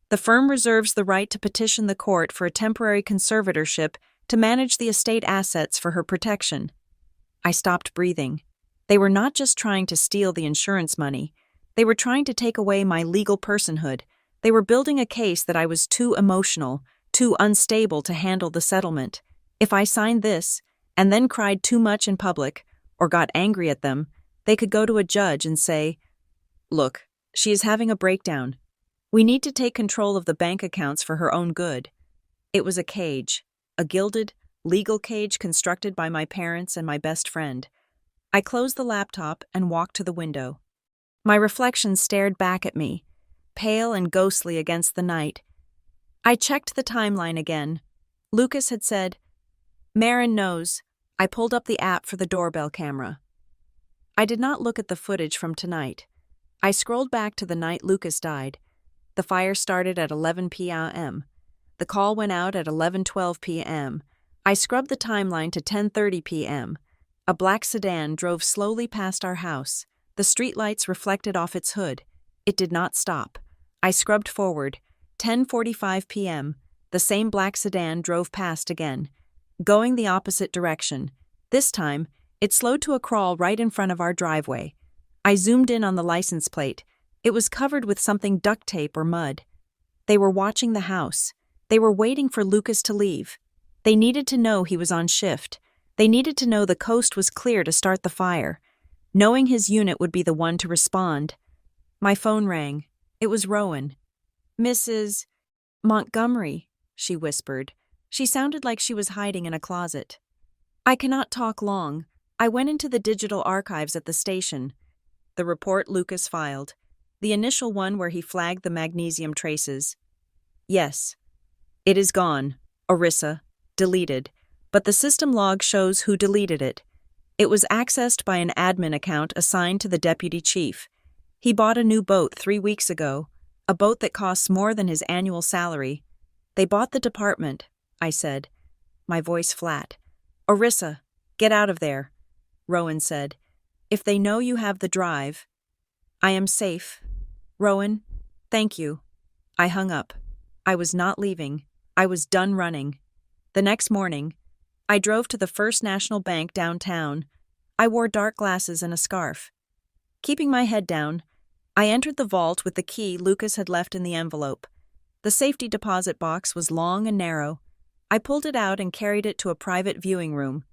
the firm reserves the right to petition the court for a temporary conservatorship to manage the estate assets for her protection. I stopped breathing. They were not just trying to steal the insurance money. They were trying to take away my legal personhood. They were building a case that I was too emotional, too unstable to handle the settlement. If I signed this, and then cried too much in public, or got angry at them, they could go to a judge and say, "Look, she is having a breakdown. We need to take control of the bank accounts for her own good." It was a cage, a gilded, legal cage constructed by my parents and my best friend. I closed the laptop and walked to the window. My reflection stared back at me, pale and ghostly against the night. I checked the timeline again. Lucas had said, "Marin knows." I pulled up the app for the doorbell camera. I did not look at the footage from tonight. I scrolled back to the night Lucas died. The fire started at 11 p.m. The call went out at 11:12 p.m. I scrubbed the timeline to 10:30 p.m. A black sedan drove slowly past our house. The streetlights reflected off its hood. It did not stop. I scrubbed forward. 10:45 p.m. The same black sedan drove past again, going the opposite direction. This time, it slowed to a crawl right in front of our driveway. I zoomed in on the license plate. It was covered with something duct tape or mud. They were watching the house. They were waiting for Lucas to leave. They needed to know he was on shift. They needed to know the coast was clear to start the fire. Knowing his unit would be the one to respond. My phone rang. It was Rowan. "Mrs. Montgomery," she whispered. She sounded like she was hiding in a closet. I cannot talk long. I went into the digital archives at the station. The report Lucas filed. The initial one where he flagged the magnesium traces. "Yes. It is gone. Orissa. Deleted. But the system log shows who deleted it. It was accessed by an admin account assigned to the deputy chief. He bought a new boat 3 weeks ago, a boat that costs more than his annual salary. They bought the department," I said, my voice flat. "Orissa, get out of there," Rowan said. "If they know you have the drive." "I am safe. Rowan, thank you." I hung up. I was not leaving. I was done running. The next morning, I drove to the First National Bank downtown. I wore dark glasses and a scarf. Keeping my head down, I entered the vault with the key Lucas had left in the envelope. The safety deposit box was long and narrow. I pulled it out and carried it to a private viewing room.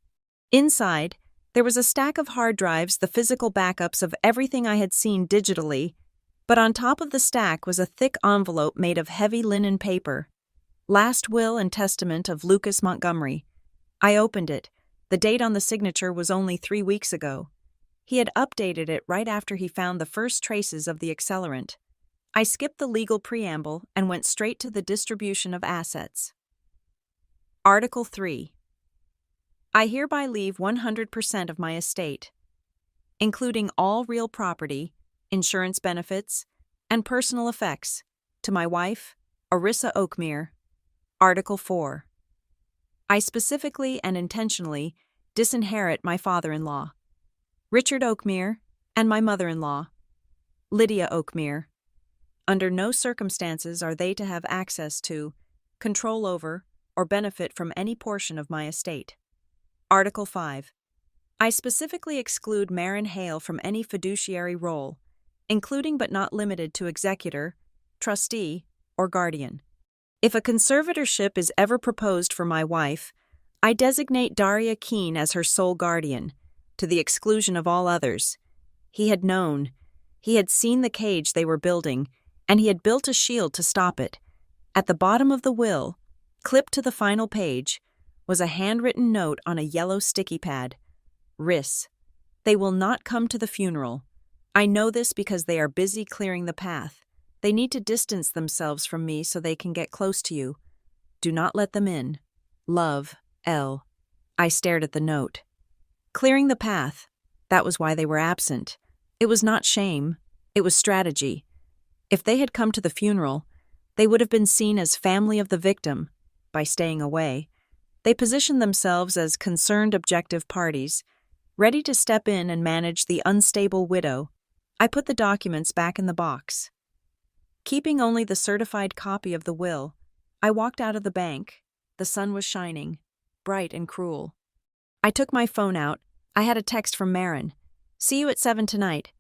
Inside, there was a stack of hard drives, the physical backups of everything I had seen digitally, but on top of the stack was a thick envelope made of heavy linen paper. Last will and testament of Lucas Montgomery. I opened it. The date on the signature was only 3 weeks ago. He had updated it right after he found the first traces of the accelerant. I skipped the legal preamble and went straight to the distribution of assets. Article 3. I hereby leave 100% of my estate, including all real property, insurance benefits, and personal effects, to my wife, Orissa Oakmere. Article 4. I specifically and intentionally disinherit my father-in-law, Richard Oakmere, and my mother-in-law, Lydia Oakmere. Under no circumstances are they to have access to, control over, or benefit from any portion of my estate. Article 5. I specifically exclude Marin Hale from any fiduciary role, including but not limited to executor, trustee, or guardian. If a conservatorship is ever proposed for my wife, I designate Daria Keene as her sole guardian, to the exclusion of all others. He had known. He had seen the cage they were building, and he had built a shield to stop it. At the bottom of the will, clipped to the final page, was a handwritten note on a yellow sticky pad. "Riss. They will not come to the funeral. I know this because they are busy clearing the path. They need to distance themselves from me so they can get close to you. Do not let them in. Love, L." I stared at the note. Clearing the path. That was why they were absent. It was not shame. It was strategy. If they had come to the funeral, they would have been seen as family of the victim. By staying away, they positioned themselves as concerned objective parties, ready to step in and manage the unstable widow. I put the documents back in the box. Keeping only the certified copy of the will, I walked out of the bank. The sun was shining, bright and cruel. I took my phone out. I had a text from Marin. "See you at 7 tonight.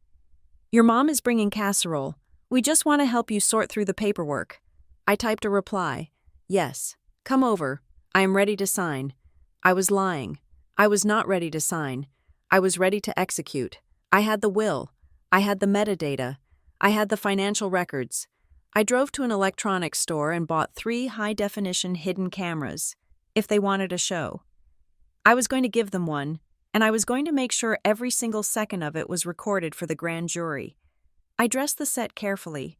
Your mom is bringing casserole. We just want to help you sort through the paperwork." I typed a reply. "Yes. Come over. I am ready to sign." I was lying. I was not ready to sign. I was ready to execute. I had the will. I had the metadata. I had the financial records. I drove to an electronics store and bought 3 high-definition hidden cameras, if they wanted a show. I was going to give them one, and I was going to make sure every single second of it was recorded for the grand jury. I dressed the set carefully.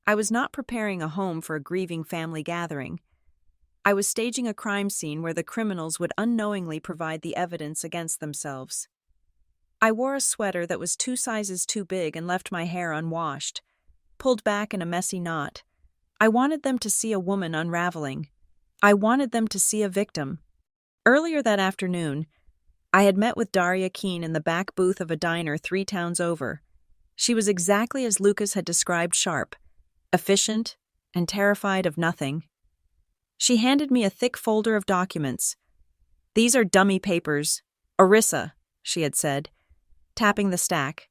I was not preparing a home for a grieving family gathering. I was staging a crime scene where the criminals would unknowingly provide the evidence against themselves. I wore a sweater that was 2 sizes too big and left my hair unwashed, pulled back in a messy knot. I wanted them to see a woman unraveling. I wanted them to see a victim. Earlier that afternoon, I had met with Daria Keene in the back booth of a diner 3 towns over. She was exactly as Lucas had described sharp, efficient, and terrified of nothing. She handed me a thick folder of documents. "These are dummy papers. Orissa," she had said, tapping the stack.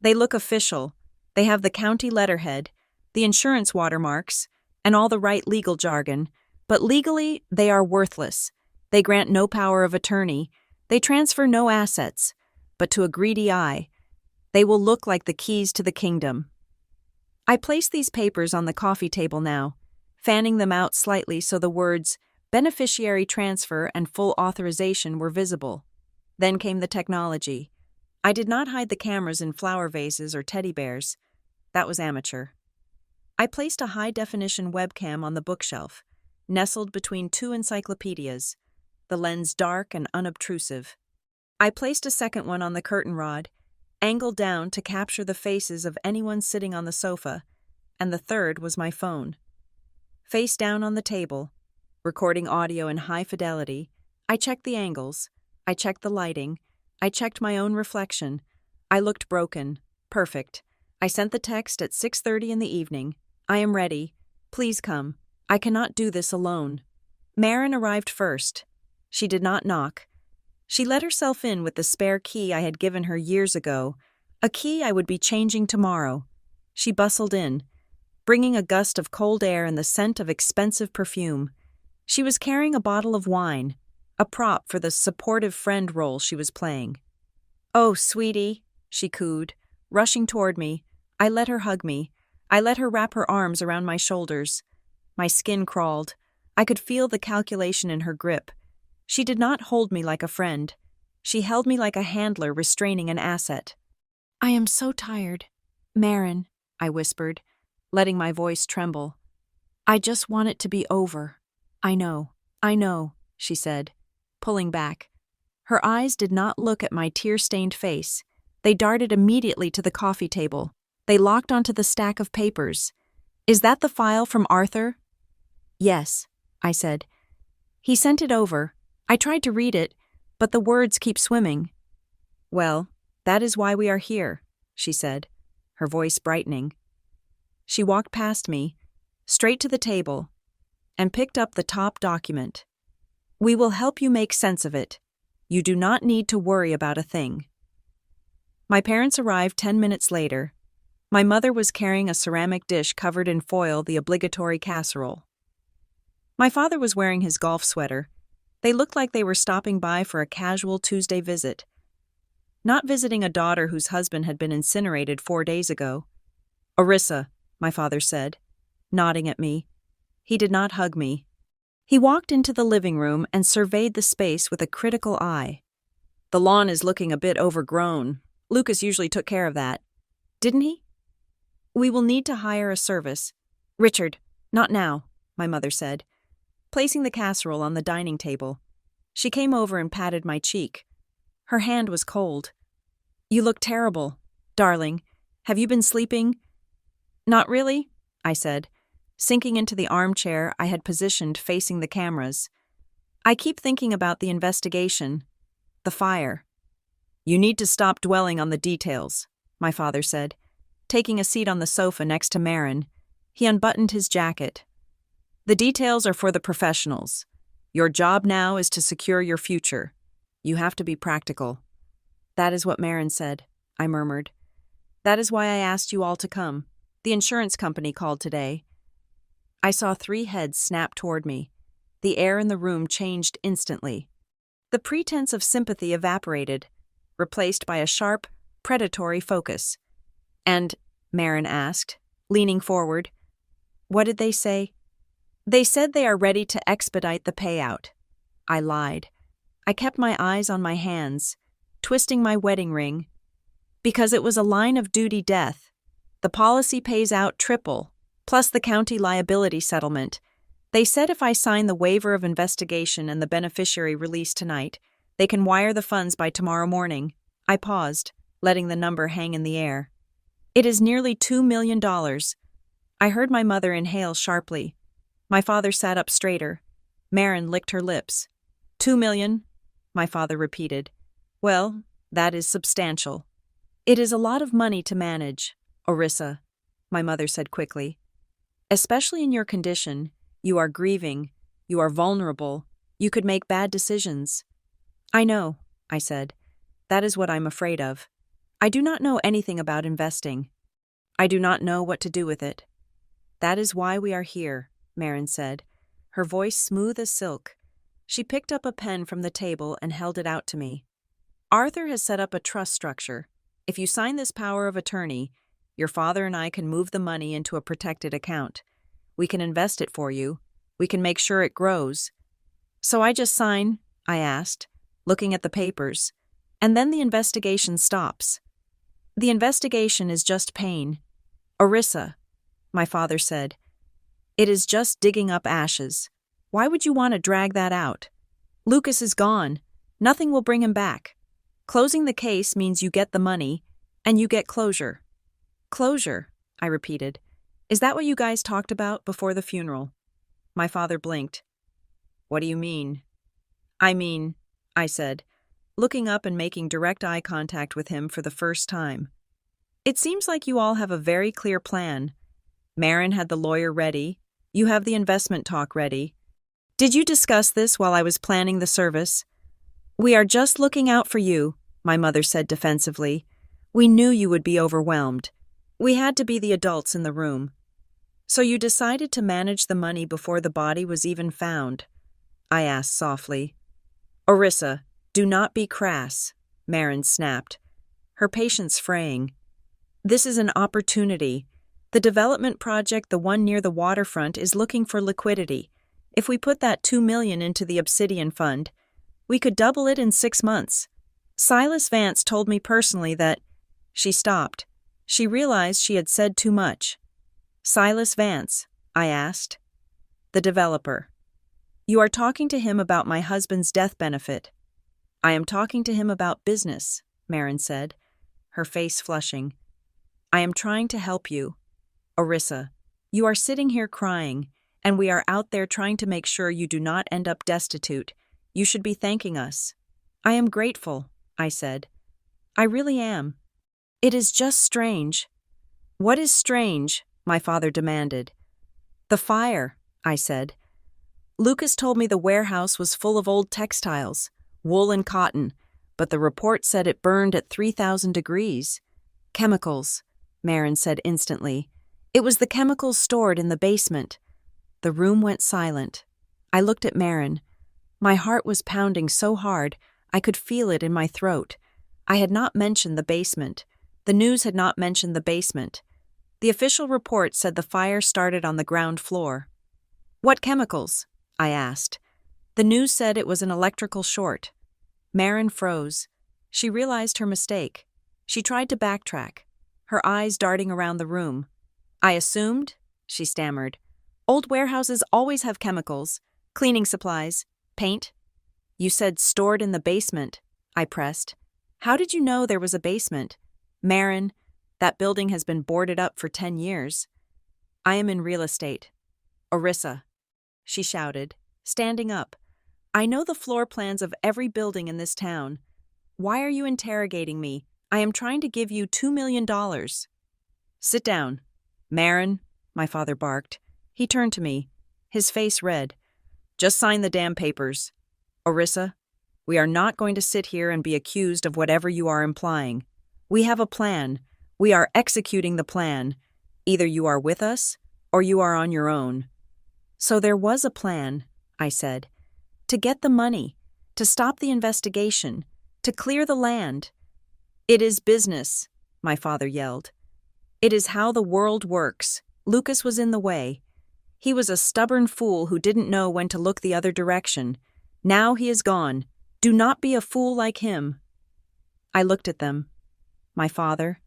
"They look official. They have the county letterhead, the insurance watermarks, and all the right legal jargon, but legally they are worthless. They grant no power of attorney. They transfer no assets, but to a greedy eye, they will look like the keys to the kingdom." I placed these papers on the coffee table now, fanning them out slightly so the words beneficiary transfer and full authorization were visible. Then came the technology. I did not hide the cameras in flower vases or teddy bears. That was amateur. I placed a high-definition webcam on the bookshelf, nestled between 2 encyclopedias, the lens dark and unobtrusive. I placed a second one on the curtain rod, angled down to capture the faces of anyone sitting on the sofa, and the third was my phone. Face down on the table, recording audio in high fidelity, I checked the angles, I checked the lighting, I checked my own reflection. I looked broken, perfect. I sent the text at 6:30 in the evening. "I am ready. Please come. I cannot do this alone." Marin arrived first. She did not knock. She let herself in with the spare key I had given her years ago, a key I would be changing tomorrow. She bustled in, bringing a gust of cold air and the scent of expensive perfume. She was carrying a bottle of wine, a prop for the supportive friend role she was playing. "Oh, sweetie," she cooed, rushing toward me. I let her hug me. I let her wrap her arms around my shoulders. My skin crawled. I could feel the calculation in her grip. She did not hold me like a friend. She held me like a handler restraining an asset. "I am so tired, Marin," I whispered, letting my voice tremble. "I just want it to be over." I know, she said, pulling back. Her eyes did not look at my tear-stained face. They darted immediately to the coffee table. They locked onto the stack of papers. "Is that the file from Arthur?" "Yes," I said. "He sent it over. I tried to read it, but the words keep swimming." "Well, that is why we are here," she said, her voice brightening. She walked past me, straight to the table, and picked up the top document. "We will help you make sense of it. You do not need to worry about a thing." My parents arrived 10 minutes later. My mother was carrying a ceramic dish covered in foil, the obligatory casserole. My father was wearing his golf sweater. They looked like they were stopping by for a casual Tuesday visit. Not visiting a daughter whose husband had been incinerated 4 days ago. "Orissa," my father said, nodding at me. He did not hug me. He walked into the living room and surveyed the space with a critical eye. "The lawn is looking a bit overgrown. Lucas usually took care of that. Didn't he?" "We will need to hire a service." "Richard, not now," my mother said, placing the casserole on the dining table. She came over and patted my cheek. Her hand was cold. "You look terrible. Darling, have you been sleeping?" "Not really," I said, sinking into the armchair I had positioned facing the cameras. "I keep thinking about the investigation, the fire." "You need to stop dwelling on the details," my father said, taking a seat on the sofa next to Marin. He unbuttoned his jacket. "The details are for the professionals. Your job now is to secure your future. You have to be practical." "That is what Marin said," I murmured. "That is why I asked you all to come. The insurance company called today." I saw 3 heads snap toward me. The air in the room changed instantly. The pretense of sympathy evaporated, replaced by a sharp, predatory focus. "And," Marin asked, leaning forward, "what did they say?" "They said they are ready to expedite the payout." I lied. I kept my eyes on my hands, twisting my wedding ring. Because it was a line of duty death. The policy pays out triple, plus the county liability settlement. They said if I sign the waiver of investigation and the beneficiary release tonight, they can wire the funds by tomorrow morning. I paused, letting the number hang in the air. It is nearly $2 million. I heard my mother inhale sharply. My father sat up straighter. Maren licked her lips. 2 million, my father repeated. Well, that is substantial. It is a lot of money to manage, Orissa, my mother said quickly. Especially in your condition, you are grieving, you are vulnerable, you could make bad decisions. I know, I said. That is what I'm afraid of. I do not know anything about investing. I do not know what to do with it. That is why we are here, Maren said, her voice smooth as silk. She picked up a pen from the table and held it out to me. Arthur has set up a trust structure. If you sign this power of attorney, your father and I can move the money into a protected account. We can invest it for you. We can make sure it grows. So I just sign, I asked, looking at the papers, and then the investigation stops. The investigation is just pain. Orissa, my father said. It is just digging up ashes. Why would you want to drag that out? Lucas is gone. Nothing will bring him back. Closing the case means you get the money, and you get closure. Closure, I repeated. Is that what you guys talked about before the funeral? My father blinked. What do you mean? I said, looking up and making direct eye contact with him for the first time. It seems like you all have a very clear plan. Maren had the lawyer ready. You have the investment talk ready. Did you discuss this while I was planning the service? We are just looking out for you, my mother said defensively. We knew you would be overwhelmed. We had to be the adults in the room. So you decided to manage the money before the body was even found? I asked softly. Orissa, do not be crass, Maren snapped, her patience fraying. This is an opportunity. The development project, the one near the waterfront, is looking for liquidity. If we put that $2 million into the Obsidian Fund, we could double it in 6 months. Silas Vance told me personally that... She stopped. She realized she had said too much. Silas Vance, I asked. The developer. You are talking to him about my husband's death benefit. I am talking to him about business, Maren said, her face flushing. I am trying to help you. Orissa, you are sitting here crying, and we are out there trying to make sure you do not end up destitute. You should be thanking us. I am grateful, I said. I really am. It is just strange. What is strange? My father demanded. The fire, I said. Lucas told me the warehouse was full of old textiles, wool and cotton, but the report said it burned at 3,000 degrees. Chemicals, Maren said instantly. It was the chemicals stored in the basement. The room went silent. I looked at Maren. My heart was pounding so hard I could feel it in my throat. I had not mentioned the basement. The news had not mentioned the basement. The official report said the fire started on the ground floor. What chemicals? I asked. The news said it was an electrical short. Maren froze. She realized her mistake. She tried to backtrack, her eyes darting around the room. I assumed, she stammered. Old warehouses always have chemicals, cleaning supplies, paint. You said stored in the basement, I pressed. How did you know there was a basement? Maren, that building has been boarded up for 10 years. I am in real estate. Orissa, she shouted, standing up. I know the floor plans of every building in this town. Why are you interrogating me? I am trying to give you $2 million. Sit down. Maren, my father barked. He turned to me, his face red. Just sign the damn papers. Orissa, we are not going to sit here and be accused of whatever you are implying. We have a plan. We are executing the plan. Either you are with us, or you are on your own. So there was a plan, I said. To get the money, to stop the investigation, to clear the land. It is business, my father yelled. It is how the world works. Lucas was in the way. He was a stubborn fool who didn't know when to look the other direction. Now he is gone. Do not be a fool like him. I looked at them. My father,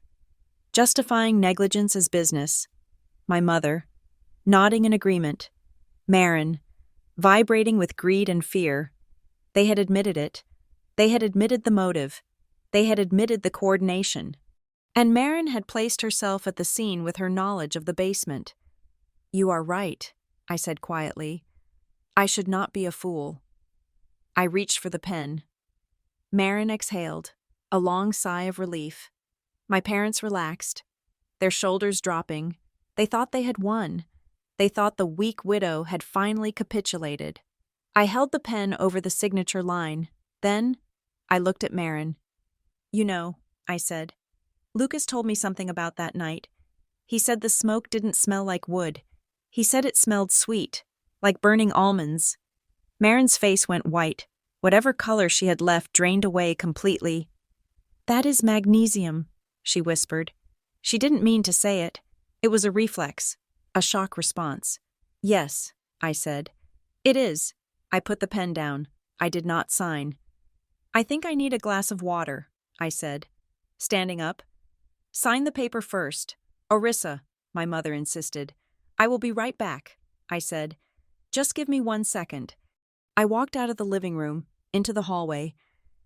justifying negligence as business. My mother, nodding in agreement. Marin, vibrating with greed and fear. They had admitted it. They had admitted the motive. They had admitted the coordination. And Marin had placed herself at the scene with her knowledge of the basement. You are right, I said quietly. I should not be a fool. I reached for the pen. Marin exhaled, a long sigh of relief. My parents relaxed, their shoulders dropping. They thought they had won. They thought the weak widow had finally capitulated. I held the pen over the signature line. Then, I looked at Marin. You know, I said. Lucas told me something about that night. He said the smoke didn't smell like wood. He said it smelled sweet, like burning almonds. Marin's face went white. Whatever color she had left drained away completely. That is magnesium, she whispered. She didn't mean to say it. It was a reflex, a shock response. Yes, I said. It is. I put the pen down. I did not sign. I think I need a glass of water, I said, standing up. Sign the paper first. Orissa, my mother insisted. I will be right back, I said. Just give me 1 second. I walked out of the living room, into the hallway,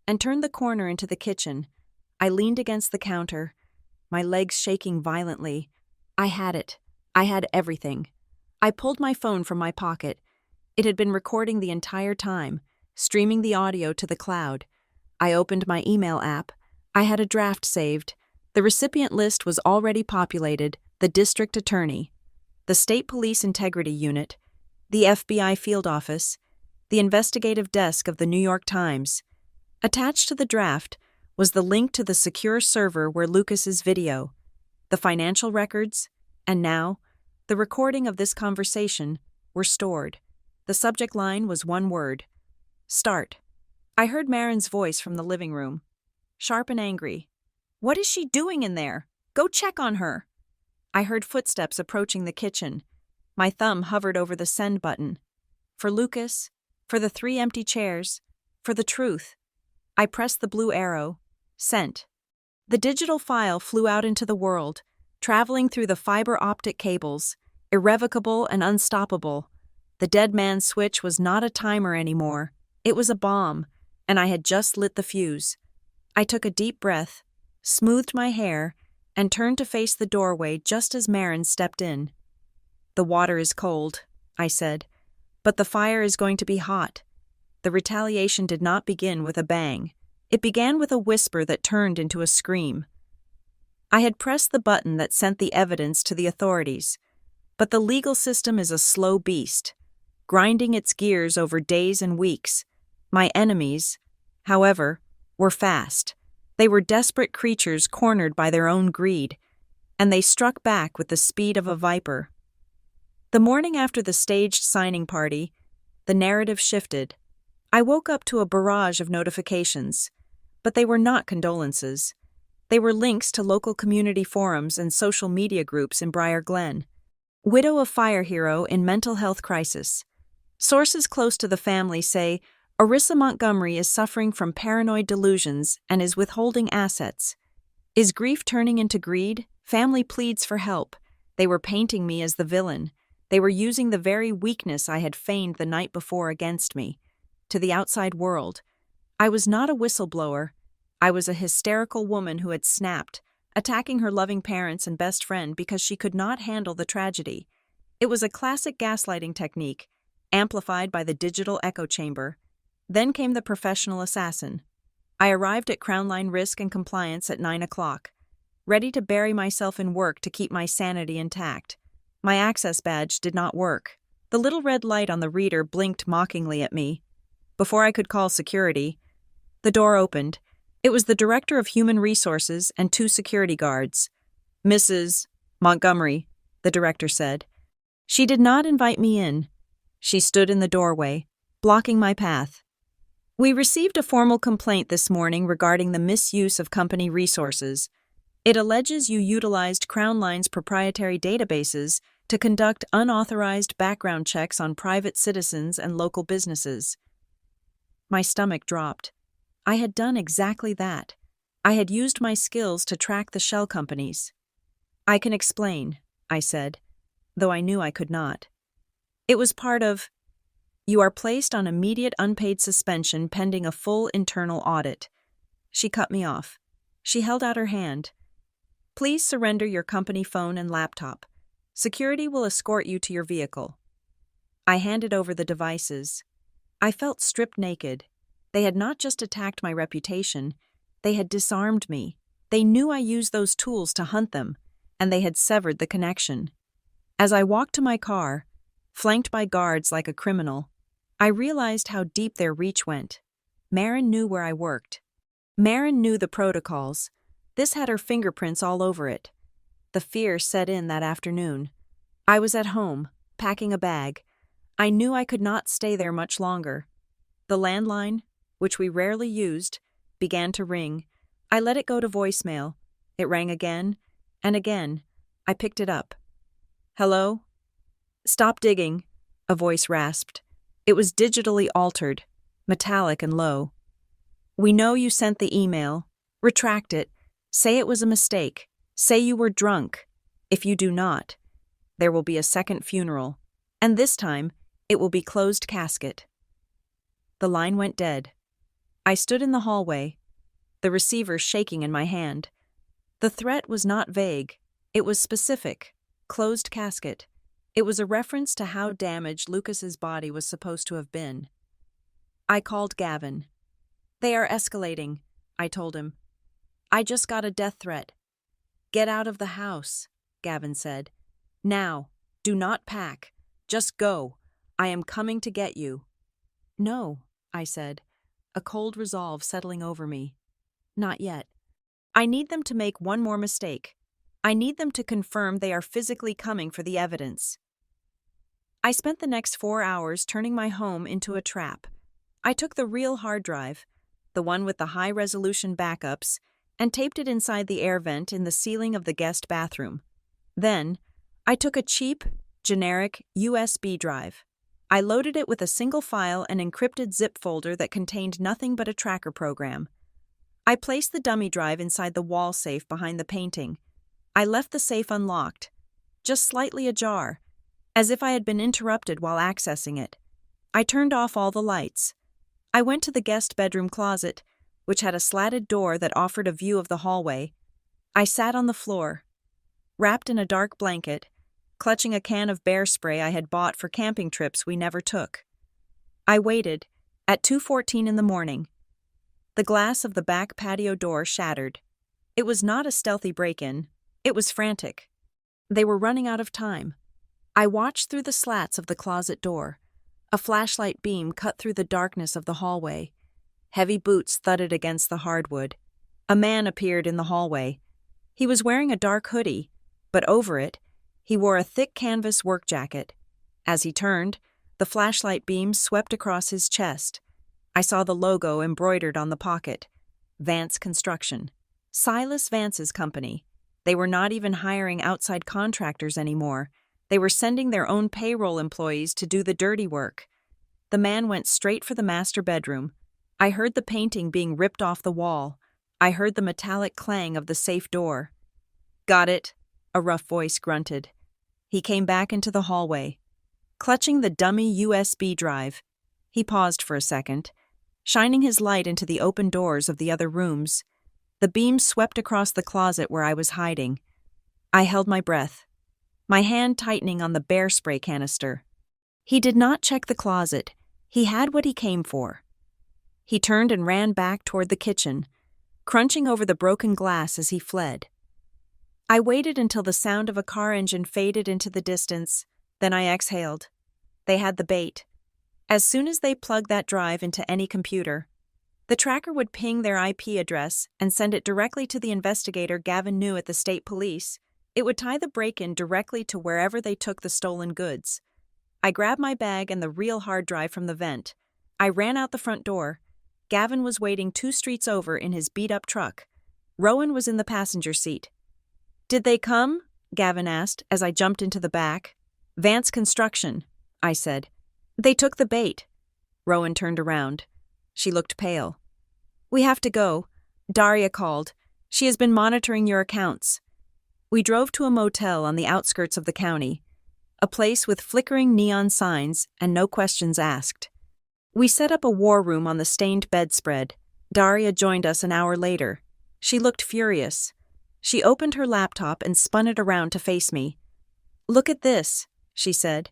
and turned the corner into the kitchen. I leaned against the counter, my legs shaking violently. I had it. I had everything. I pulled my phone from my pocket. It had been recording the entire time, streaming the audio to the cloud. I opened my email app. I had a draft saved. The recipient list was already populated: the district attorney, the State Police Integrity Unit, the FBI field office, the investigative desk of the New York Times. Attached to the draft was the link to the secure server where Lucas's video, the financial records, and now, the recording of this conversation, were stored. The subject line was one word: start. I heard Marin's voice from the living room, sharp and angry. What is she doing in there? Go check on her. I heard footsteps approaching the kitchen. My thumb hovered over the send button. For Lucas, for the 3 empty chairs, for the truth. I pressed the blue arrow. Sent. The digital file flew out into the world, traveling through the fiber optic cables, irrevocable and unstoppable. The dead man's switch was not a timer anymore. It was a bomb, and I had just lit the fuse. I took a deep breath, smoothed my hair, and turned to face the doorway just as Marin stepped in. The water is cold, I said, but the fire is going to be hot. The retaliation did not begin with a bang. It began with a whisper that turned into a scream. I had pressed the button that sent the evidence to the authorities, but the legal system is a slow beast, grinding its gears over days and weeks. My enemies, however, were fast. They were desperate creatures cornered by their own greed, and they struck back with the speed of a viper. The morning after the staged signing party, the narrative shifted. I woke up to a barrage of notifications, but they were not condolences. They were links to local community forums and social media groups in Briar Glen. Widow of fire hero in mental health crisis. Sources close to the family say Orissa Montgomery is suffering from paranoid delusions and is withholding assets. Is grief turning into greed? Family pleads for help. They were painting me as the villain. They were using the very weakness I had feigned the night before against me. To the outside world, I was not a whistleblower. I was a hysterical woman who had snapped, attacking her loving parents and best friend because she could not handle the tragedy. It was a classic gaslighting technique, amplified by the digital echo chamber. Then came the professional assassin. I arrived at Crown Line Risk and Compliance at 9 o'clock, ready to bury myself in work to keep my sanity intact. My access badge did not work. The little red light on the reader blinked mockingly at me. Before I could call security, the door opened. It was the Director of Human Resources and 2 security guards. Mrs. Montgomery, the director said. She did not invite me in. She stood in the doorway, blocking my path. We received a formal complaint this morning regarding the misuse of company resources. It alleges you utilized Crown Line's proprietary databases to conduct unauthorized background checks on private citizens and local businesses. My stomach dropped. I had done exactly that. I had used my skills to track the shell companies. "I can explain," I said, though I knew I could not. "It was part of— You are placed on immediate unpaid suspension pending a full internal audit." She cut me off. She held out her hand. "Please surrender your company phone and laptop. Security will escort you to your vehicle." I handed over the devices. I felt stripped naked. They had not just attacked my reputation, they had disarmed me. They knew I used those tools to hunt them, and they had severed the connection. As I walked to my car, flanked by guards like a criminal, I realized how deep their reach went. Marin knew where I worked. Marin knew the protocols. This had her fingerprints all over it. The fear set in that afternoon. I was at home, packing a bag. I knew I could not stay there much longer. The landline, which we rarely used, began to ring. I let it go to voicemail. It rang again and again. I picked it up. "Hello?" "Stop digging," a voice rasped. It was digitally altered, metallic and low. "We know you sent the email. Retract it. Say it was a mistake. Say you were drunk. If you do not, there will be a second funeral, and this time it will be closed casket." The line went dead. I stood in the hallway, the receiver shaking in my hand. The threat was not vague. It was specific. Closed casket. It was a reference to how damaged Lucas's body was supposed to have been. I called Gavin. "They are escalating," I told him. "I just got a death threat." "Get out of the house," Gavin said. "Now. Do not pack. Just go. I am coming to get you." "No," I said, a cold resolve settling over me. "Not yet. I need them to make one more mistake. I need them to confirm they are physically coming for the evidence." I spent the next 4 hours turning my home into a trap. I took the real hard drive, the one with the high-resolution backups, and taped it inside the air vent in the ceiling of the guest bathroom. Then, I took a cheap, generic USB drive. I loaded it with a single file and encrypted zip folder that contained nothing but a tracker program. I placed the dummy drive inside the wall safe behind the painting. I left the safe unlocked, just slightly ajar, as if I had been interrupted while accessing it. I turned off all the lights. I went to the guest bedroom closet, which had a slatted door that offered a view of the hallway. I sat on the floor, wrapped in a dark blanket, clutching a can of bear spray I had bought for camping trips we never took. I waited, at 2:14 in the morning. The glass of the back patio door shattered. It was not a stealthy break-in. It was frantic. They were running out of time. I watched through the slats of the closet door. A flashlight beam cut through the darkness of the hallway. Heavy boots thudded against the hardwood. A man appeared in the hallway. He was wearing a dark hoodie, but over it, he wore a thick canvas work jacket. As he turned, the flashlight beam swept across his chest. I saw the logo embroidered on the pocket. Vance Construction. Silas Vance's company. They were not even hiring outside contractors anymore. They were sending their own payroll employees to do the dirty work. The man went straight for the master bedroom. I heard the painting being ripped off the wall. I heard the metallic clang of the safe door. "Got it," a rough voice grunted. He came back into the hallway. Clutching the dummy USB drive, he paused for a second, shining his light into the open doors of the other rooms. The beam swept across the closet where I was hiding. I held my breath, my hand tightening on the bear spray canister. He did not check the closet. He had what he came for. He turned and ran back toward the kitchen, crunching over the broken glass as he fled. I waited until the sound of a car engine faded into the distance, then I exhaled. They had the bait. As soon as they plugged that drive into any computer, the tracker would ping their IP address and send it directly to the investigator Gavin knew at the state police. It would tie the break-in directly to wherever they took the stolen goods. I grabbed my bag and the real hard drive from the vent. I ran out the front door. Gavin was waiting 2 streets over in his beat-up truck. Rowan was in the passenger seat. "Did they come?" Gavin asked as I jumped into the back. "Vance Construction," I said. "They took the bait." Rowan turned around. She looked pale. We have to go, Daria called. She has been monitoring your accounts. We drove to a motel on the outskirts of the county, a place with flickering neon signs and no questions asked. We set up a war room on the stained bedspread. Daria joined us an hour later. She looked furious. She opened her laptop and spun it around to face me. "Look at this," she said,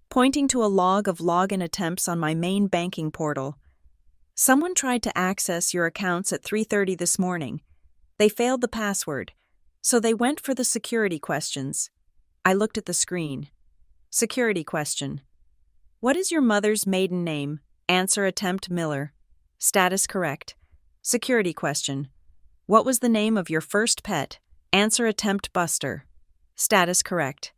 pointing to a log of login attempts on my main banking portal. "Someone tried to access your accounts at 3:30 this morning. They failed the password, so they went for the security questions." I looked at the screen. Security question. "What is your mother's maiden name?" Answer attempt Miller. Status correct. Security question. "What was the name of your first pet?" Answer attempt Buster. Status correct.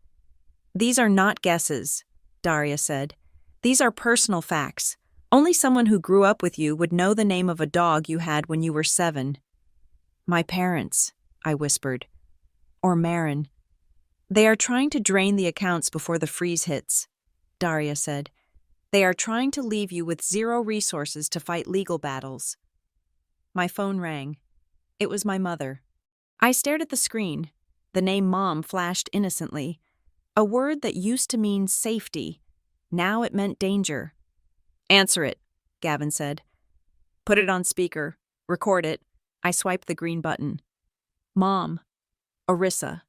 "These are not guesses," Daria said. "These are personal facts. Only someone who grew up with you would know the name of a dog you had when you were 7. "My parents," I whispered. "Or Marin." "They are trying to drain the accounts before the freeze hits," Daria said. "They are trying to leave you with zero resources to fight legal battles." My phone rang. It was my mother. I stared at the screen. The name Mom flashed innocently. A word that used to mean safety. Now it meant danger. "Answer it," Gavin said. "Put it on speaker. Record it." I swiped the green button. "Mom. Orissa."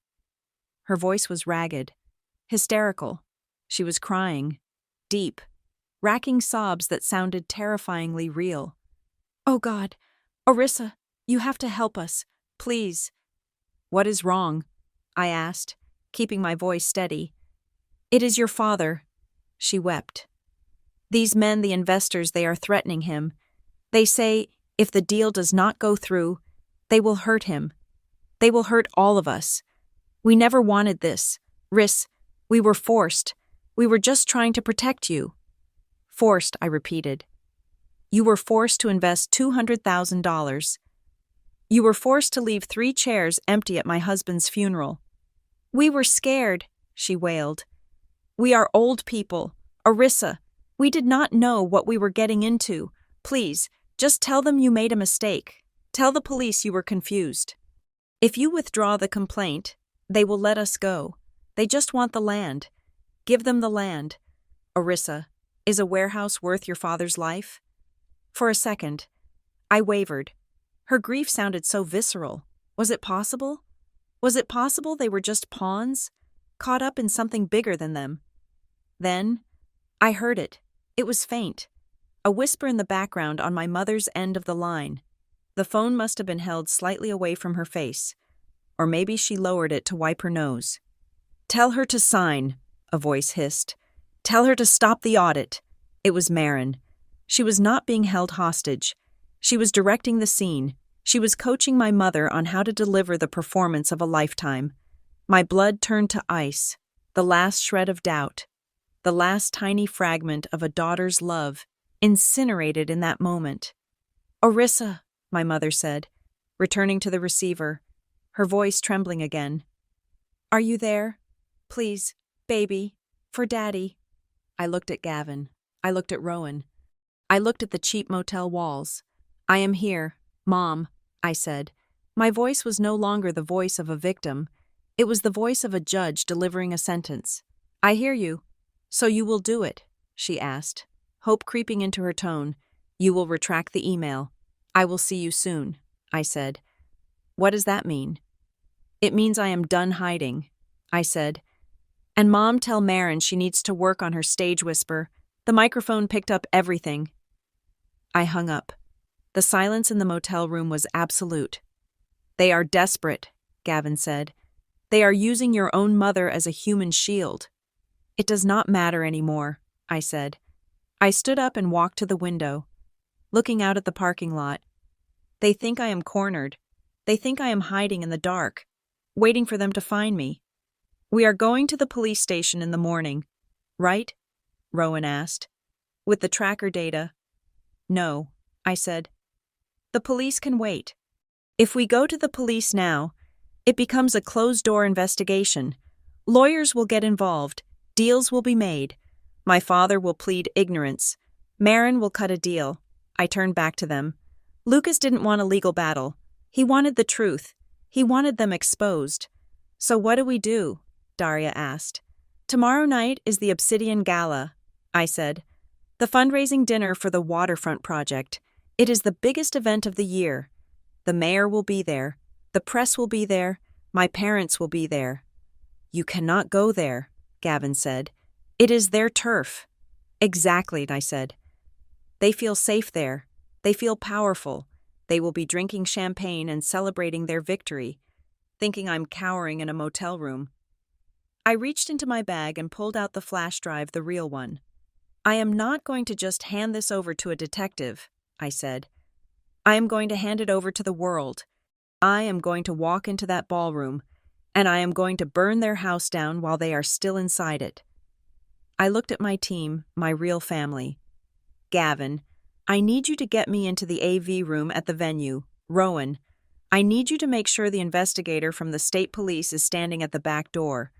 Her voice was ragged, hysterical. She was crying. Deep. Racking sobs that sounded terrifyingly real. "Oh God. Orissa, you have to help us. Please." "What is wrong?" I asked, keeping my voice steady. "It is your father." She wept. "These men, the investors, they are threatening him. They say, if the deal does not go through, they will hurt him. They will hurt all of us. We never wanted this. Riss, we were forced. We were just trying to protect you." "Forced," I repeated. "You were forced to invest $200,000. You were forced to leave 3 chairs empty at my husband's funeral." "We were scared," she wailed. "We are old people. Orissa, we did not know what we were getting into. Please, just tell them you made a mistake. Tell the police you were confused. If you withdraw the complaint, they will let us go. They just want the land. Give them the land. Orissa, is a warehouse worth your father's life?" For a second, I wavered. Her grief sounded so visceral. Was it possible? Was it possible they were just pawns, caught up in something bigger than them? Then, I heard it. It was faint. A whisper in the background on my mother's end of the line. The phone must have been held slightly away from her face. Or maybe she lowered it to wipe her nose. "Tell her to sign," a voice hissed. "Tell her to stop the audit." It was Marin. She was not being held hostage. She was directing the scene. She was coaching my mother on how to deliver the performance of a lifetime. My blood turned to ice. The last shred of doubt. The last tiny fragment of a daughter's love, incinerated in that moment. "Orissa," my mother said, returning to the receiver, her voice trembling again. "Are you there? Please, baby, for Daddy." I looked at Gavin. I looked at Rowan. I looked at the cheap motel walls. "I am here, Mom," I said. My voice was no longer the voice of a victim. It was the voice of a judge delivering a sentence. "I hear you. So you will do it?" she asked, hope creeping into her tone. "You will retract the email." "I will see you soon," I said. "What does that mean?" "It means I am done hiding," I said. "And Mom, tell Marin she needs to work on her stage whisper. The microphone picked up everything." I hung up. The silence in the motel room was absolute. "They are desperate," Gavin said. "They are using your own mother as a human shield." "It does not matter anymore," I said. I stood up and walked to the window, looking out at the parking lot. They think I am cornered. They think I am hiding in the dark, waiting for them to find me. "We are going to the police station in the morning, right?" Rowan asked. "With the tracker data." "No," I said. "The police can wait. If we go to the police now, it becomes a closed-door investigation. Lawyers will get involved. Deals will be made. My father will plead ignorance. Marin will cut a deal." I turned back to them. Lucas didn't want a legal battle. He wanted the truth. He wanted them exposed. So what do we do? Daria asked. Tomorrow night is the Obsidian Gala, I said. The fundraising dinner for the waterfront project. It is the biggest event of the year. The mayor will be there. The press will be there. My parents will be there. You cannot go there, Gavin said. It is their turf. Exactly, I said. They feel safe there. They feel powerful. They will be drinking champagne and celebrating their victory, thinking I'm cowering in a motel room. I reached into my bag and pulled out the flash drive, the real one. I am not going to just hand this over to a detective, I said. I am going to hand it over to the world. I am going to walk into that ballroom, and I am going to burn their house down while they are still inside it. I looked at my team, my real family. Gavin, I need you to get me into the AV room at the venue. Rowan, I need you to make sure the investigator from the state police is standing at the back door.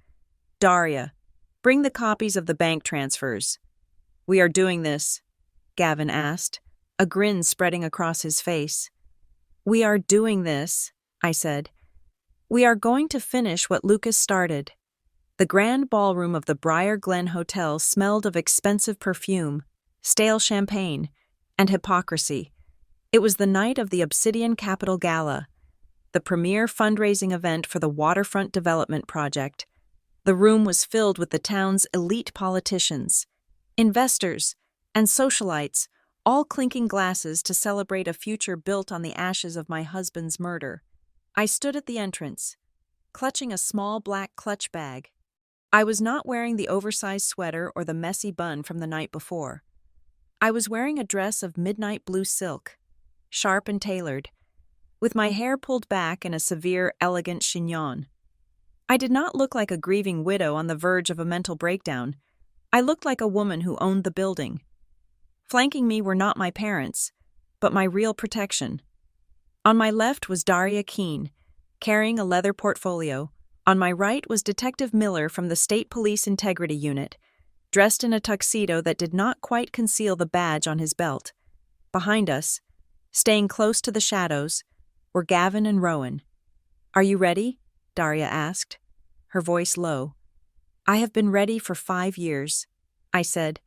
Daria, bring the copies of the bank transfers. We are doing this, Gavin asked, a grin spreading across his face. We are doing this, I said. We are going to finish what Lucas started. The grand ballroom of the Briar Glen Hotel smelled of expensive perfume, stale champagne, and hypocrisy. It was the night of the Obsidian Capital Gala, the premier fundraising event for the waterfront development project. The room was filled with the town's elite politicians, investors, and socialites, all clinking glasses to celebrate a future built on the ashes of my husband's murder. I stood at the entrance, clutching a small black clutch bag. I was not wearing the oversized sweater or the messy bun from the night before. I was wearing a dress of midnight blue silk, sharp and tailored, with my hair pulled back in a severe, elegant chignon. I did not look like a grieving widow on the verge of a mental breakdown. I looked like a woman who owned the building. Flanking me were not my parents, but my real protection. On my left was Daria Keene, carrying a leather portfolio. On my right was Detective Miller from the State Police Integrity Unit, dressed in a tuxedo that did not quite conceal the badge on his belt. Behind us, staying close to the shadows, were Gavin and Rowan. Are you ready? Daria asked, her voice low. I have been ready for 5 years, I said.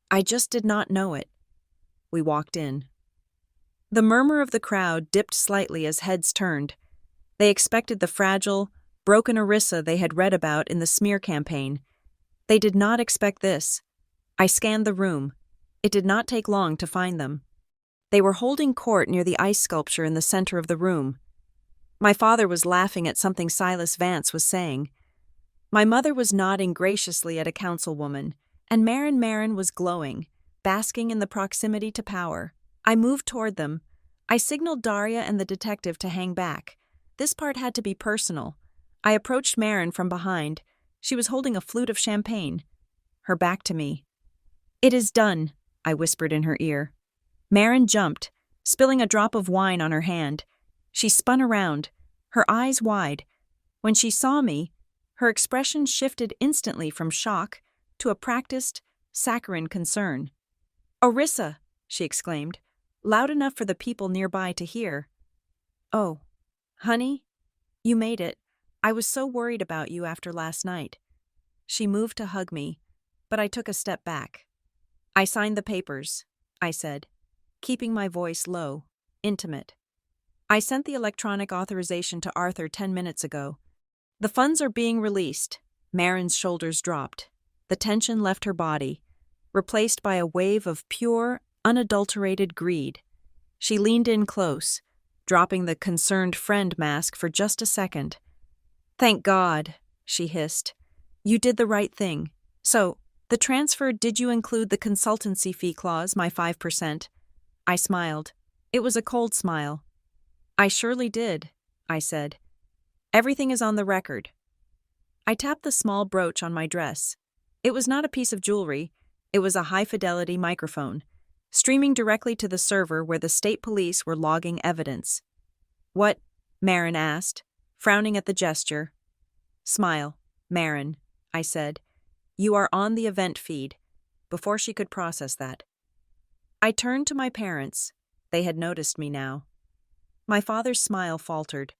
I just did not know it. We walked in. The murmur of the crowd dipped slightly as heads turned. They expected the fragile, broken Orissa they had read about in the smear campaign. They did not expect this. I scanned the room. It did not take long to find them. They were holding court near the ice sculpture in the center of the room. My father was laughing at something Silas Vance was saying. My mother was nodding graciously at a councilwoman, and Marin was glowing, basking in the proximity to power. I moved toward them. I signaled Daria and the detective to hang back. This part had to be personal. I approached Marin from behind. She was holding a flute of champagne, her back to me. It is done, I whispered in her ear. Marin jumped, spilling a drop of wine on her hand. She spun around, her eyes wide. When she saw me, her expression shifted instantly from shock to a practiced, saccharine concern. Orissa, she exclaimed, loud enough for the people nearby to hear. Oh, honey, you made it. I was so worried about you after last night. She moved to hug me, but I took a step back. I signed the papers, I said, keeping my voice low, intimate. I sent the electronic authorization to Arthur 10 minutes ago. The funds are being released. Marin's shoulders dropped. The tension left her body, replaced by a wave of pure, unadulterated greed. She leaned in close, dropping the concerned friend mask for just a second. Thank God, she hissed. You did the right thing. So, the transfer, did you include the consultancy fee clause, my 5%? I smiled. It was a cold smile. I surely did, I said. Everything is on the record. I tapped the small brooch on my dress. It was not a piece of jewelry. It was a high-fidelity microphone, streaming directly to the server where the state police were logging evidence. What? Marin asked, frowning at the gesture. Smile, Marin, I said. You are on the event feed, before she could process that. I turned to my parents. They had noticed me now. My father's smile faltered.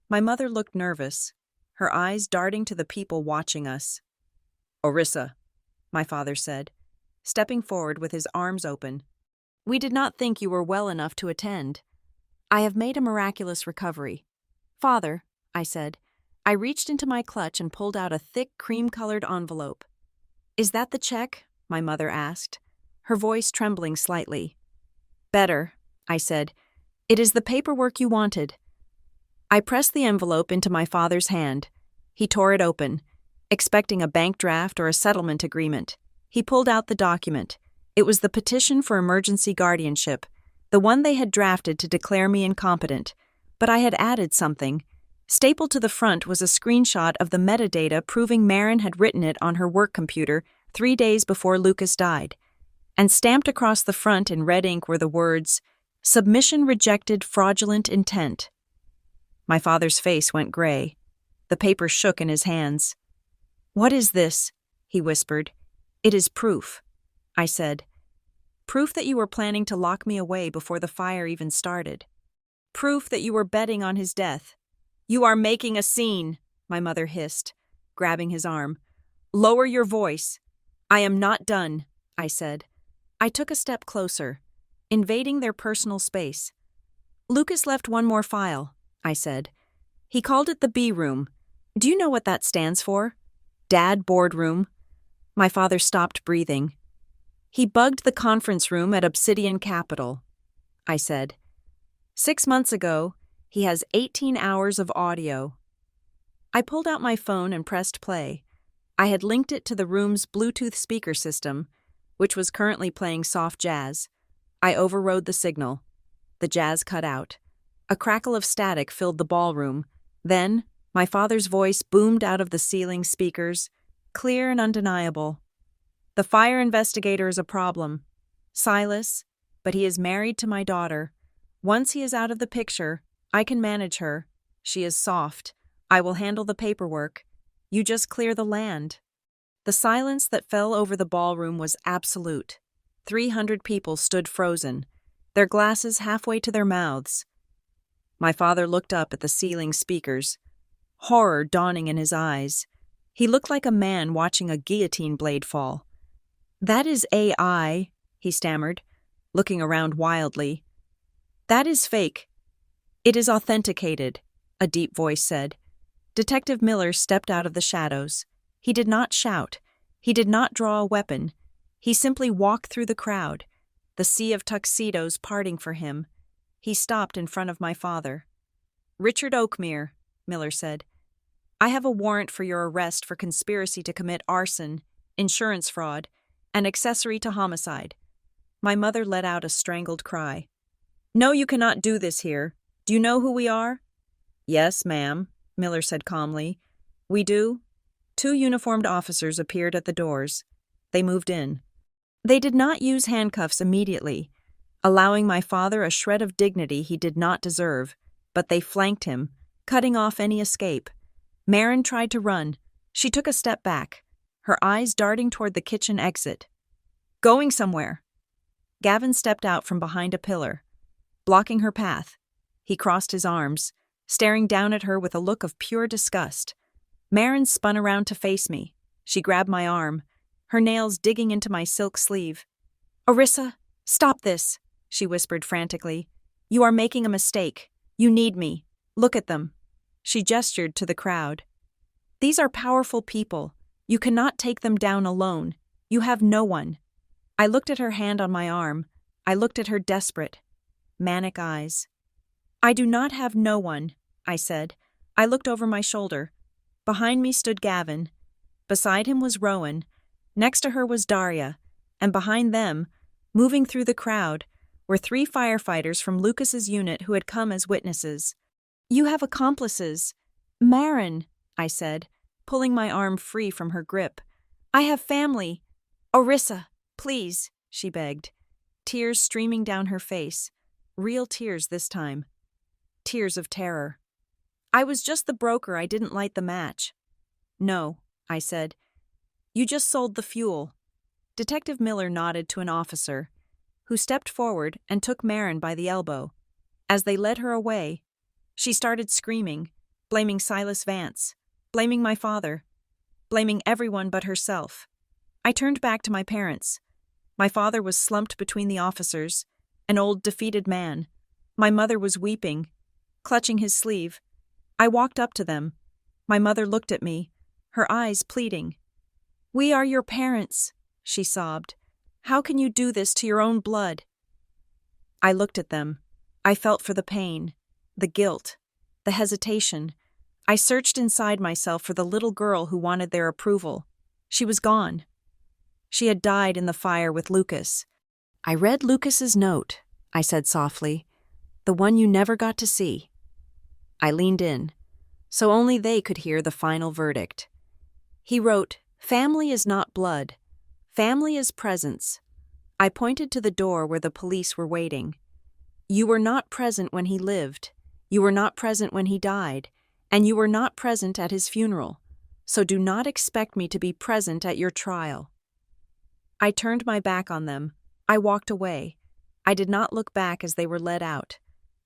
My mother looked nervous, her eyes darting to the people watching us. "Orissa," my father said, stepping forward with his arms open. "We did not think you were well enough to attend. I have made a miraculous recovery." "Father," I said. I reached into my clutch and pulled out a thick, cream-colored envelope. "Is that the check?" my mother asked, her voice trembling slightly. "Better," I said. "It is the paperwork you wanted." I pressed the envelope into my father's hand. He tore it open, expecting a bank draft or a settlement agreement. He pulled out the document. It was the petition for emergency guardianship, the one they had drafted to declare me incompetent. But I had added something. Stapled to the front was a screenshot of the metadata proving Marin had written it on her work computer 3 days before Lucas died. And stamped across the front in red ink were the words, "Submission rejected, fraudulent intent." My father's face went gray. The paper shook in his hands. "What is this?" he whispered. "It is proof," I said. "Proof that you were planning to lock me away before the fire even started. Proof that you were betting on his death." "You are making a scene," my mother hissed, grabbing his arm. "Lower your voice." "I am not done," I said. I took a step closer, invading their personal space. "Lucas left one more file," I said. "He called it the B room. Do you know what that stands for?" "Dad boardroom." My father stopped breathing. "He bugged the conference room at Obsidian Capital," I said. 6 months ago, he has 18 hours of audio. I pulled out my phone and pressed play. I had linked it to the room's Bluetooth speaker system, which was currently playing soft jazz. I overrode the signal. The jazz cut out. A crackle of static filled the ballroom. Then, my father's voice boomed out of the ceiling speakers, clear and undeniable. "The fire investigator is a problem. Silas, but he is married to my daughter. Once he is out of the picture, I can manage her. She is soft. I will handle the paperwork. You just clear the land." The silence that fell over the ballroom was absolute. 300 people stood frozen, their glasses halfway to their mouths. My father looked up at the ceiling speakers, horror dawning in his eyes. He looked like a man watching a guillotine blade fall. "That is AI," he stammered, looking around wildly. "That is fake. It is authenticated," a deep voice said. Detective Miller stepped out of the shadows. He did not shout. He did not draw a weapon. He simply walked through the crowd, the sea of tuxedos parting for him. He stopped in front of my father. "Richard Oakmere," Miller said. "I have a warrant for your arrest for conspiracy to commit arson, insurance fraud, and accessory to homicide." My mother let out a strangled cry. "No, you cannot do this here. Do you know who we are?" "Yes, ma'am," Miller said calmly. "We do." 2 uniformed officers appeared at the doors. They moved in. They did not use handcuffs immediately, allowing my father a shred of dignity he did not deserve, but they flanked him, cutting off any escape. Marin tried to run. She took a step back, her eyes darting toward the kitchen exit. "Going somewhere." Gavin stepped out from behind a pillar, blocking her path. He crossed his arms, staring down at her with a look of pure disgust. Marin spun around to face me. She grabbed my arm, her nails digging into my silk sleeve. "Orissa, stop this," she whispered frantically. "You are making a mistake. You need me. Look at them." She gestured to the crowd. "These are powerful people. You cannot take them down alone. You have no one." I looked at her hand on my arm. I looked at her desperate, manic eyes. "I do not have no one," I said. I looked over my shoulder. Behind me stood Gavin. Beside him was Rowan. Next to her was Daria. And behind them, moving through the crowd, were 3 firefighters from Lucas's unit who had come as witnesses. "You have accomplices." "Marin," I said, pulling my arm free from her grip. "I have family." "Orissa, please," she begged, tears streaming down her face. Real tears this time. Tears of terror. "I was just the broker. I didn't light the match." "No," I said. "You just sold the fuel." Detective Miller nodded to an officer, who stepped forward and took Marin by the elbow. As they led her away, she started screaming, blaming Silas Vance, blaming my father, blaming everyone but herself. I turned back to my parents. My father was slumped between the officers, an old, defeated man. My mother was weeping, clutching his sleeve. I walked up to them. My mother looked at me, her eyes pleading. "We are your parents," she sobbed. "How can you do this to your own blood?" I looked at them. I felt for the pain, the guilt, the hesitation. I searched inside myself for the little girl who wanted their approval. She was gone. She had died in the fire with Lucas. "I read Lucas's note," I said softly. "The one you never got to see." I leaned in, so only they could hear the final verdict. He wrote, "Family is not blood. Family is presence." I pointed to the door where the police were waiting. "You were not present when he lived. You were not present when he died. And you were not present at his funeral. So do not expect me to be present at your trial." I turned my back on them. I walked away. I did not look back as they were led out.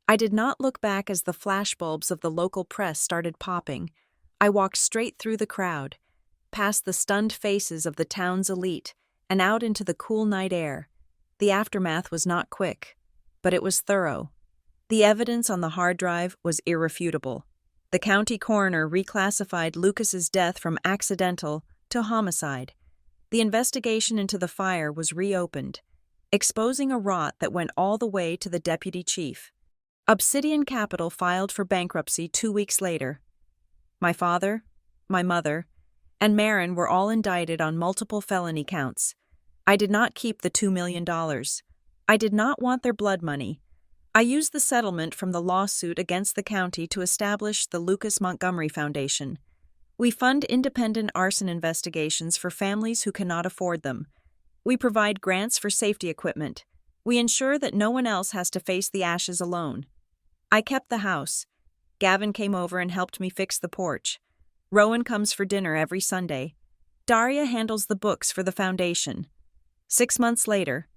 I did not look back as the flashbulbs of the local press started popping. I walked straight through the crowd, past the stunned faces of the town's elite, and out into the cool night air. The aftermath was not quick, but it was thorough. The evidence on the hard drive was irrefutable. The county coroner reclassified Lucas's death from accidental to homicide. The investigation into the fire was reopened, exposing a rot that went all the way to the deputy chief. Obsidian Capital filed for bankruptcy 2 weeks later. My father, my mother, and Marin were all indicted on multiple felony counts. I did not keep the $2 million. I did not want their blood money. I used the settlement from the lawsuit against the county to establish the Lucas Montgomery Foundation. We fund independent arson investigations for families who cannot afford them. We provide grants for safety equipment. We ensure that no one else has to face the ashes alone. I kept the house. Gavin came over and helped me fix the porch. Rowan comes for dinner every Sunday. Daria handles the books for the foundation. 6 months later,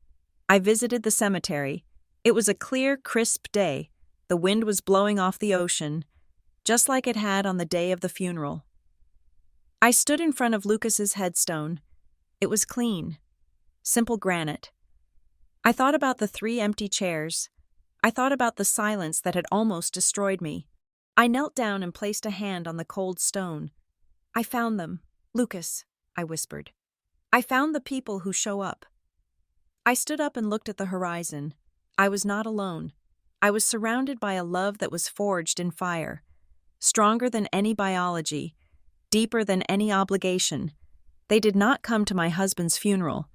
I visited the cemetery. It was a clear, crisp day. The wind was blowing off the ocean, just like it had on the day of the funeral. I stood in front of Lucas's headstone. It was clean, simple granite. I thought about the 3 empty chairs. I thought about the silence that had almost destroyed me. I knelt down and placed a hand on the cold stone. "I found them, Lucas," I whispered. "I found the people who show up." I stood up and looked at the horizon. I was not alone. I was surrounded by a love that was forged in fire, stronger than any biology, deeper than any obligation. They did not come to my husband's funeral,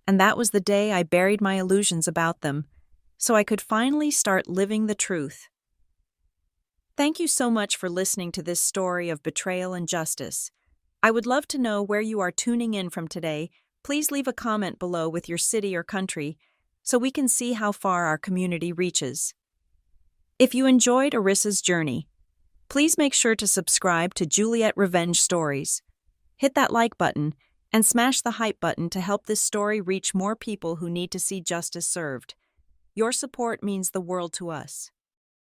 and that was the day I buried my illusions about them, so I could finally start living the truth. Thank you so much for listening to this story of betrayal and justice. I would love to know where you are tuning in from today. Please leave a comment below with your city or country so we can see how far our community reaches. If you enjoyed Arissa's journey, please make sure to subscribe to Juliet Revenge Stories. Hit that like button and smash the hype button to help this story reach more people who need to see justice served. Your support means the world to us.